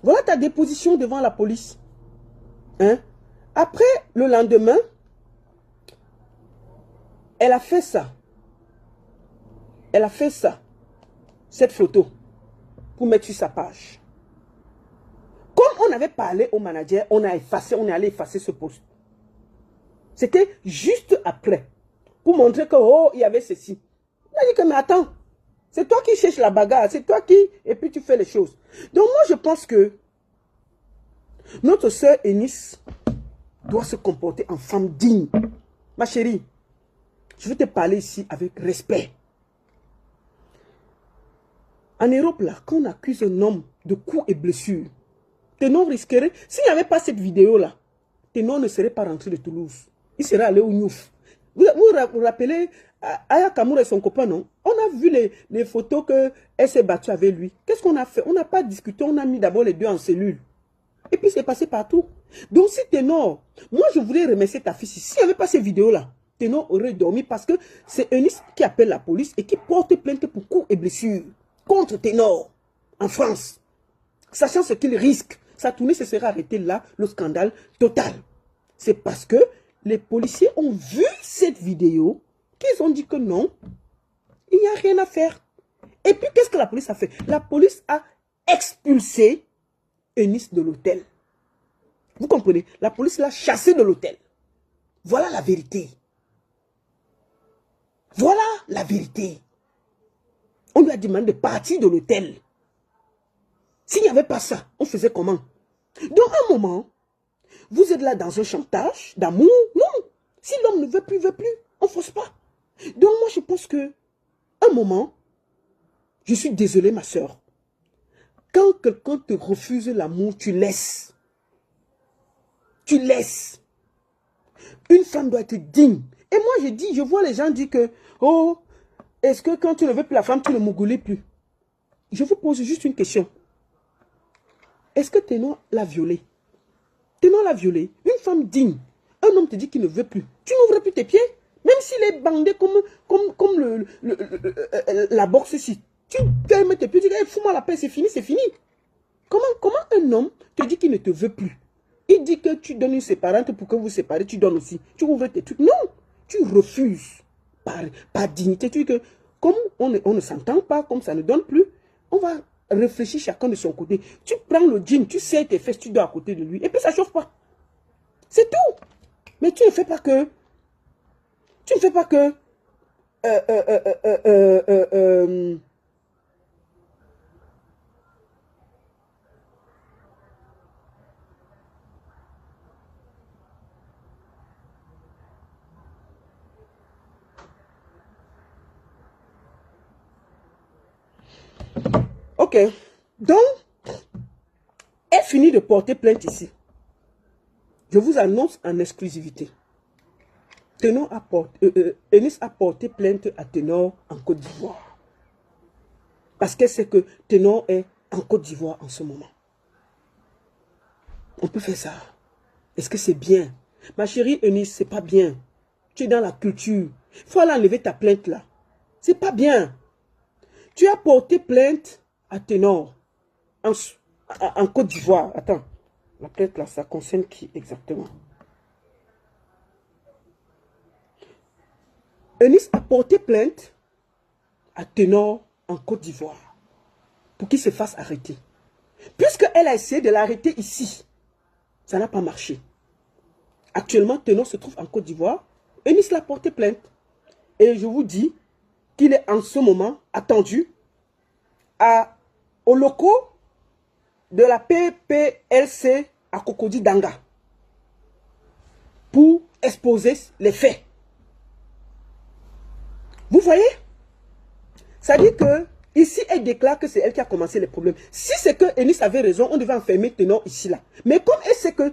Voilà ta déposition devant la police. Hein? Après, le lendemain, elle a fait ça. Elle a fait ça. Cette photo. Pour mettre sur sa page. Comme on avait parlé au manager, on est allé effacer ce post. C'était juste après. Pour montrer que, oh, il y avait ceci. On a dit que, mais attends, c'est toi qui cherches la bagarre, c'est toi qui, et puis tu fais les choses. Donc moi, je pense que notre sœur Eunice doit se comporter en femme digne. Ma chérie, je vais te parler ici avec respect. En Europe, là, quand on accuse un homme de coups et blessures, tes noms risqueraient, s'il n'y avait pas cette vidéo-là, tes noms ne seraient pas rentrés de Toulouse. Ils seraient allés au Niouf. Vous vous rappelez, Aya Kamour et son copain, non? On a vu les photos qu'elle s'est battue avec lui. Qu'est-ce qu'on a fait? On n'a pas discuté, on a mis d'abord les deux en cellule. Et puis c'est passé partout. Donc si Ténor, moi je voulais remercier ta fille. S'il n'y avait pas ces vidéos-là, Ténor aurait dormi parce que c'est Eunice qui appelle la police et qui porte plainte pour coups et blessures contre Ténor en France. Sachant ce qu'il risque, sa tournée se serait arrêtée là, le scandale total. C'est parce que les policiers ont vu cette vidéo qu'ils ont dit que non, il n'y a rien à faire. Et puis, qu'est-ce que la police a fait? La police a expulsé Eunice de l'hôtel. Vous comprenez? La police l'a chassé de l'hôtel. Voilà la vérité. Voilà la vérité. On lui a demandé de partir de l'hôtel. S'il n'y avait pas ça, on faisait comment? Donc, à un moment, vous êtes là dans un chantage d'amour? Non. Si l'homme ne veut plus, on ne force pas. Donc moi, je pense que, un moment, je suis désolée, ma soeur. Quand quelqu'un te refuse l'amour, tu laisses. Tu laisses. Une femme doit être digne. Et moi, je vois les gens dire que, oh, est-ce que quand tu ne veux plus la femme, tu ne mougoulis plus? Je vous pose juste une question. Est-ce que Ténor l'a violée? Ténor l'a violée. Une femme digne. Un homme te dit qu'il ne veut plus. Tu n'ouvres plus tes pieds. Même s'il est bandé comme la boxe ici. Tu calmes tes pieds. Tu dis, hey, fous-moi la paix, c'est fini, c'est fini. Comment un homme te dit qu'il ne te veut plus? Il dit que tu donnes une séparante pour que vous séparez, tu donnes aussi. Tu ouvres tes trucs. Non, tu refuses. Par dignité. Tu dis que comme on ne s'entend pas, comme ça ne donne plus, on va réfléchir chacun de son côté. Tu prends le jean, tu serres tes fesses, tu dors à côté de lui. Et puis ça ne chauffe pas. C'est tout. Mais tu ne fais pas que... Tu ne fais pas que... Ok. Donc, elle finit de porter plainte ici. Je vous annonce en exclusivité. Eunice a porté plainte à Ténor en Côte d'Ivoire. Parce qu'elle sait que Ténor est en Côte d'Ivoire en ce moment. On peut faire ça. Est-ce que c'est bien? Ma chérie Eunice, c'est pas bien. Tu es dans la culture. Il faut aller enlever ta plainte là. C'est pas bien. Tu as porté plainte à Ténor en Côte d'Ivoire. Attends. La plainte là, ça concerne qui exactement? Eunice a porté plainte à Ténor en Côte d'Ivoire. pour qu'il se fasse arrêter. Puisqu'elle a essayé de l'arrêter ici, ça n'a pas marché. Actuellement, Ténor se trouve en Côte d'Ivoire. Eunice l'a porté plainte. Et je vous dis qu'il est en ce moment attendu aux locaux de la PPLC à Cocody Danga pour exposer les faits. Vous voyez? Ça dit que ici, elle déclare que c'est elle qui a commencé les problèmes. Si c'est que Eunice avait raison, on devait enfermer Ténor ici, là. Mais comme elle sait que,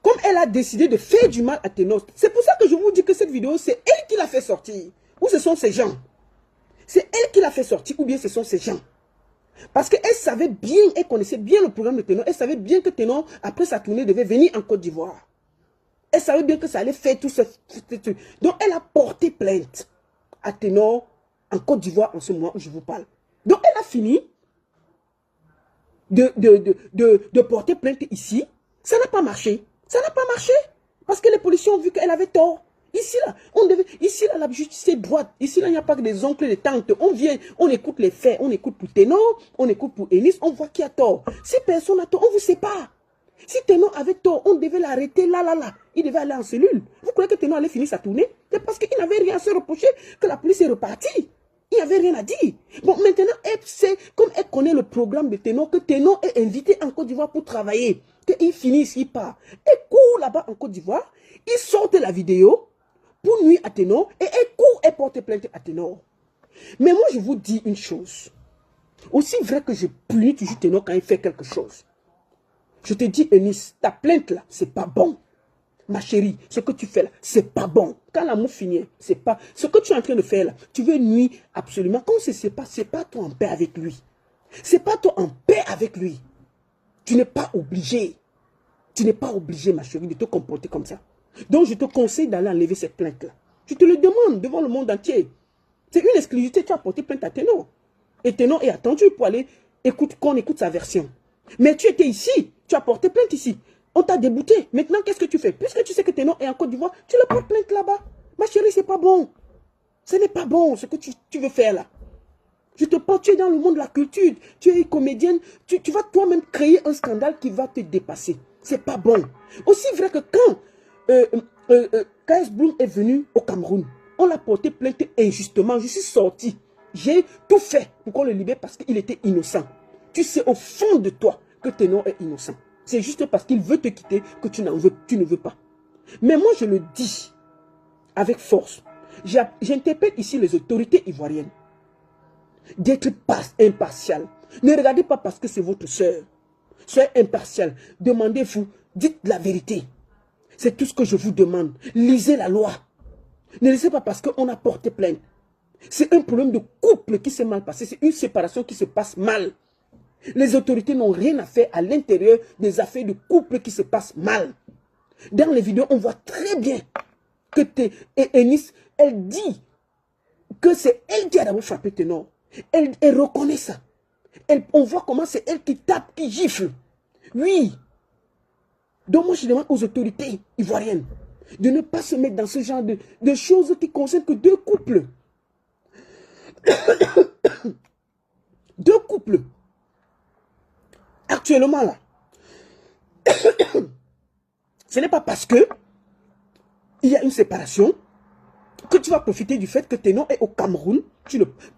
comme elle a décidé de faire du mal à Ténor, c'est pour ça que je vous dis que cette vidéo, c'est elle qui l'a fait sortir. Ou ce sont ces gens. C'est elle qui l'a fait sortir, ou bien ce sont ces gens. Parce qu'elle savait bien, elle connaissait bien le programme de Ténor. Elle savait bien que Ténor, après sa tournée, devait venir en Côte d'Ivoire. Elle savait bien que ça allait faire tout ce truc. Donc, elle a porté plainte à Ténor en Côte d'Ivoire en ce moment où je vous parle. Donc, elle a fini de porter plainte ici. Ça n'a pas marché. Ça n'a pas marché. Parce que les policiers ont vu qu'elle avait tort. Ici, là, ici, là, la justice est droite. Ici, là, il n'y a pas que des oncles et des tantes. On vient, on écoute les faits. On écoute pour Ténor, on écoute pour Eunice. On voit qui a tort. Si personne n'a tort, on vous sépare. Si Ténor avait tort, on devait l'arrêter là. Il devait aller en cellule. Vous croyez que Ténor allait finir sa tournée? C'est parce qu'il n'avait rien à se reprocher que la police est repartie. Il n'y avait rien à dire. Bon, maintenant, elle sait, comme elle connaît le programme de Ténor, que Ténor est invité en Côte d'Ivoire pour travailler. Qu'il finisse, il part. Elle court là-bas en Côte d'Ivoire. Il sort la vidéo pour nuire à Ténor. Et elle court et porte plainte à Ténor. Mais moi, je vous dis une chose. Aussi vrai que je punis toujours Ténor quand il fait quelque chose. Je te dis, Eunice, ta plainte là, c'est pas bon. Ma chérie, ce que tu fais là, c'est pas bon. Quand l'amour finit, c'est pas... Ce que tu es en train de faire là, tu veux nuire absolument. Quand c'est pas toi en paix avec lui. C'est pas toi en paix avec lui. Tu n'es pas obligé. Tu n'es pas obligé, ma chérie, de te comporter comme ça. Donc, je te conseille d'aller enlever cette plainte là. Je te le demande devant le monde entier. C'est une exclusivité. Tu as porté plainte à Ténor. Et Ténor est attendu pour aller qu'on écoute sa version. Mais tu étais ici. Tu as porté plainte ici. On t'a débouté. Maintenant, qu'est-ce que tu fais? Puisque tu sais que Ténor est en Côte d'Ivoire, tu le portes plainte là-bas. Ma chérie, c'est pas bon. Ce n'est pas bon ce que tu veux faire là. Je te porte, tu es dans le monde de la culture. Tu es comédienne. Tu vas toi-même créer un scandale qui va te dépasser. C'est pas bon. Aussi vrai que quand KS Bloom est venu au Cameroun, on l'a porté plainte injustement. Je suis sorti. J'ai tout fait pour qu'on le libère parce qu'il était innocent. Tu sais au fond de toi que Ténor est innocent. C'est juste parce qu'il veut te quitter que tu ne veux pas. Mais moi, je le dis avec force. J'interpelle ici les autorités ivoiriennes d'être impartiales. Ne regardez pas parce que c'est votre soeur. Soyez impartial. Demandez-vous, dites la vérité. C'est tout ce que je vous demande. Lisez la loi. Ne lisez pas parce qu'on a porté plainte. C'est un problème de couple qui s'est mal passé. C'est une séparation qui se passe mal. Les autorités n'ont rien à faire à l'intérieur des affaires de couple qui se passent mal. Dans les vidéos, on voit très bien que Eunice, elle dit que c'est elle qui a d'abord frappé Ténor. Elle reconnaît ça. On voit comment c'est elle qui tape, qui gifle. Oui. Donc moi, je demande aux autorités ivoiriennes de ne pas se mettre dans ce genre de choses qui concernent que deux couples. Deux couples. Actuellement là, ce n'est pas parce que il y a une séparation que tu vas profiter du fait que Ténor est au Cameroun,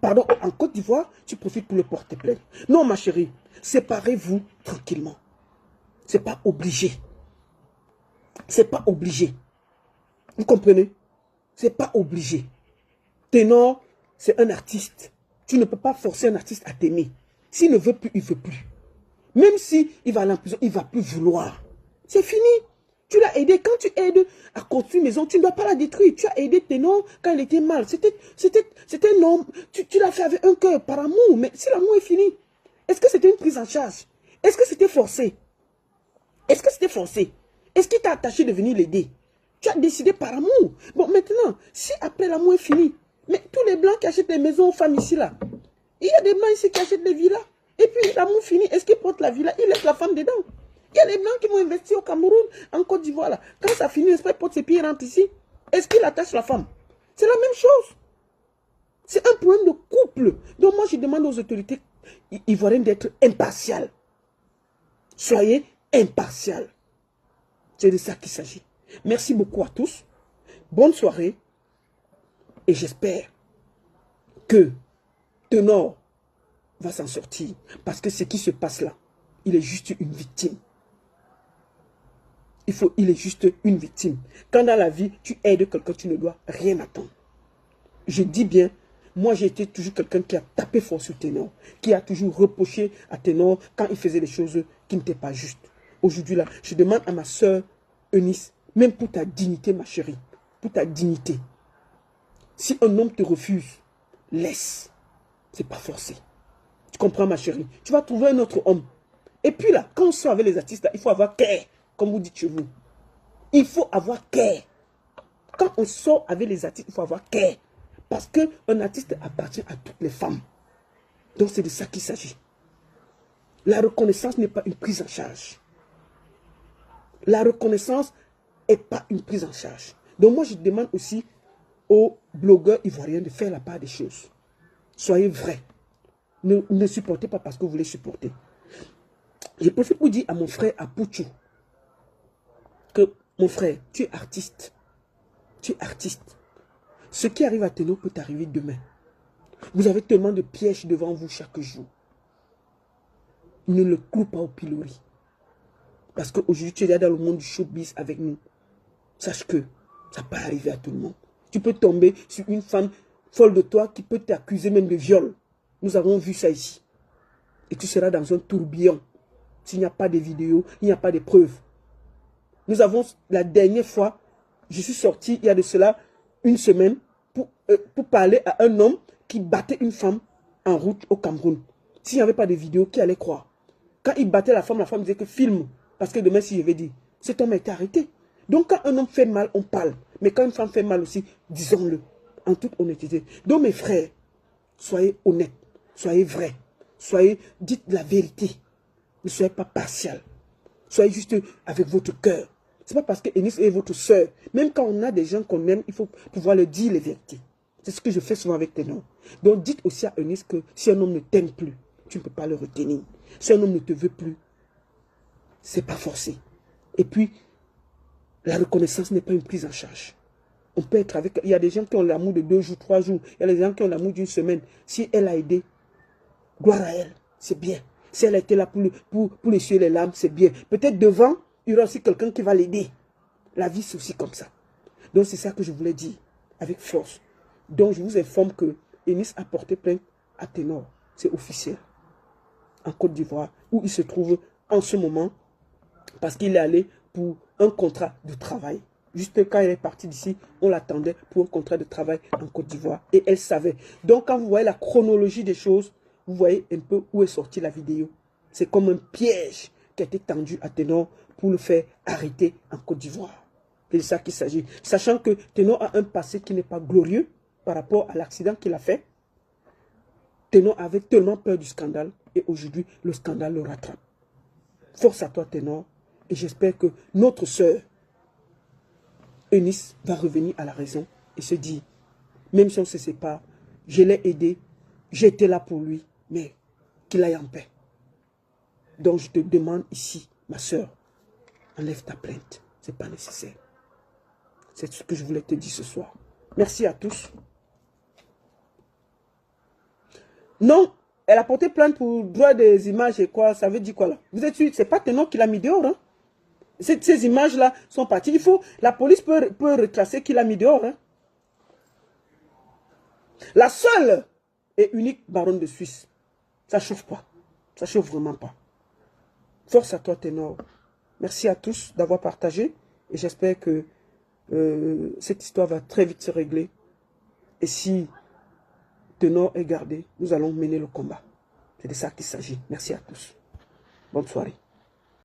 en Côte d'Ivoire, tu profites pour le porter plainte. Non, ma chérie, séparez-vous tranquillement. C'est pas obligé. C'est pas obligé. Vous comprenez? C'est pas obligé. Ténor, c'est un artiste. Tu ne peux pas forcer un artiste à t'aimer. S'il ne veut plus, il ne veut plus. Même si il va aller en prison, il ne va plus vouloir. C'est fini. Tu l'as aidé. Quand tu aides à construire une maison, tu ne dois pas la détruire. Tu as aidé Ténor quand il était mal. C'était un homme. Tu l'as fait avec un cœur, par amour. Mais si l'amour est fini, est-ce que c'était une prise en charge? Est-ce que c'était forcé? Est-ce que c'était forcé? Est-ce qu'il t'a attaché de venir l'aider? Tu as décidé par amour. Bon, maintenant, si après l'amour est fini, mais tous les blancs qui achètent les maisons aux femmes ici, là, il y a des blancs ici qui achètent des villas. Et puis l'amour fini, est-ce qu'il porte la villa? Il laisse la femme dedans. Il y a des blancs qui vont investir au Cameroun, en Côte d'Ivoire, là. Quand ça finit, est-ce qu'il porte ses pieds et rentre ici? Est-ce qu'il attache la femme? C'est la même chose. C'est un problème de couple. Donc moi, je demande aux autorités Ivoirienne d'être impartial. Soyez impartial. C'est de ça qu'il s'agit. Merci beaucoup à tous. Bonne soirée. Et j'espère que Ténor va s'en sortir. Parce que ce qui se passe là, il est juste une victime. Il est juste une victime. Quand dans la vie, tu aides quelqu'un, tu ne dois rien attendre. Je dis bien, moi j'ai été toujours quelqu'un qui a tapé fort sur Ténor, qui a toujours reproché à Ténor quand il faisait des choses qui n'étaient pas justes. Aujourd'hui là, je demande à ma soeur Eunice, même pour ta dignité ma chérie, pour ta dignité, si un homme te refuse, laisse. C'est pas forcé. Tu comprends ma chérie? Tu vas trouver un autre homme. Et puis là, quand on sort avec les artistes là, il faut avoir cœur, comme vous dites chez vous. Il faut avoir cœur. Quand on sort avec les artistes, il faut avoir cœur. Parce qu'un artiste appartient à toutes les femmes. Donc c'est de ça qu'il s'agit. La reconnaissance n'est pas une prise en charge. La reconnaissance n'est pas une prise en charge. Donc moi je demande aussi aux blogueurs ivoiriens de faire la part des choses. Soyez vrais. Ne supportez pas parce que vous voulez supporter. Je préfère vous dire à mon frère Apouchou que mon frère, tu es artiste. Tu es artiste. Ce qui arrive à Ténor peut t'arriver demain. Vous avez tellement de pièges devant vous chaque jour. Ne le cloue pas au pilori. Parce qu'aujourd'hui, tu es là dans le monde du showbiz avec nous. Sache que ça peut arriver à tout le monde. Tu peux tomber sur une femme folle de toi qui peut t'accuser même de viol. Nous avons vu ça ici. Et tu seras dans un tourbillon. S'il n'y a pas de vidéos, il n'y a pas de preuves. Nous avons, la dernière fois, je suis sorti il y a de cela une semaine pour parler à un homme qui battait une femme en route au Cameroun. S'il n'y avait pas de vidéos, qui allait croire? Quand il battait la femme disait que filme. Parce que demain, si je vais dire, cet homme a été arrêté. Donc quand un homme fait mal, on parle. Mais quand une femme fait mal aussi, disons-le. En toute honnêteté. Donc mes frères, soyez honnêtes. Soyez vrais. Dites la vérité. Ne soyez pas partial. Soyez juste avec votre cœur. Ce n'est pas parce que Eunice est votre soeur. Même quand on a des gens qu'on aime, il faut pouvoir leur dire les vérités. C'est ce que je fais souvent avec Ténor. Donc dites aussi à Eunice que si un homme ne t'aime plus, tu ne peux pas le retenir. Si un homme ne te veut plus, c'est pas forcé. Et puis, la reconnaissance n'est pas une prise en charge. On peut être avec... Il y a des gens qui ont l'amour de 2 jours, 3 jours. Il y a des gens qui ont l'amour d'une semaine. Si elle a aidé, gloire à elle, c'est bien. Si elle a été là pour essuyer les larmes, c'est bien. Peut-être devant, il y aura aussi quelqu'un qui va l'aider. La vie, c'est aussi comme ça. Donc, c'est ça que je voulais dire avec force. Donc, je vous informe que Eunice a porté plainte à Ténor. C'est officiel. En Côte d'Ivoire, où il se trouve en ce moment, parce qu'il est allé pour un contrat de travail. Juste quand elle est partie d'ici, on l'attendait pour un contrat de travail en Côte d'Ivoire. Et elle savait. Donc, quand vous voyez la chronologie des choses, vous voyez un peu où est sortie la vidéo. C'est comme un piège qui a été tendu à Ténor pour le faire arrêter en Côte d'Ivoire. C'est de ça qu'il s'agit. Sachant que Ténor a un passé qui n'est pas glorieux par rapport à l'accident qu'il a fait. Ténor avait tellement peur du scandale et aujourd'hui, le scandale le rattrape. Force à toi, Ténor. Et j'espère que notre sœur, Eunice, va revenir à la raison et se dire, même si on se sépare, je l'ai aidé, j'étais là pour lui, mais qu'il aille en paix. Donc je te demande ici, ma sœur, enlève ta plainte. Ce n'est pas nécessaire. C'est ce que je voulais te dire ce soir. Merci à tous. Non, elle a porté plainte pour droit des images et quoi, ça veut dire quoi là? Vous êtes sûr, c'est pas Ténor qui l'a mis dehors, hein? Ces images-là sont parties. La police peut retracer qui l'a mis dehors. Hein? La seule et unique baronne de Suisse. Ça ne chauffe pas. Ça ne chauffe vraiment pas. Force à toi, Ténor. Merci à tous d'avoir partagé. Et j'espère que cette histoire va très vite se régler. Et si Ténor est gardé, nous allons mener le combat. C'est de ça qu'il s'agit. Merci à tous. Bonne soirée.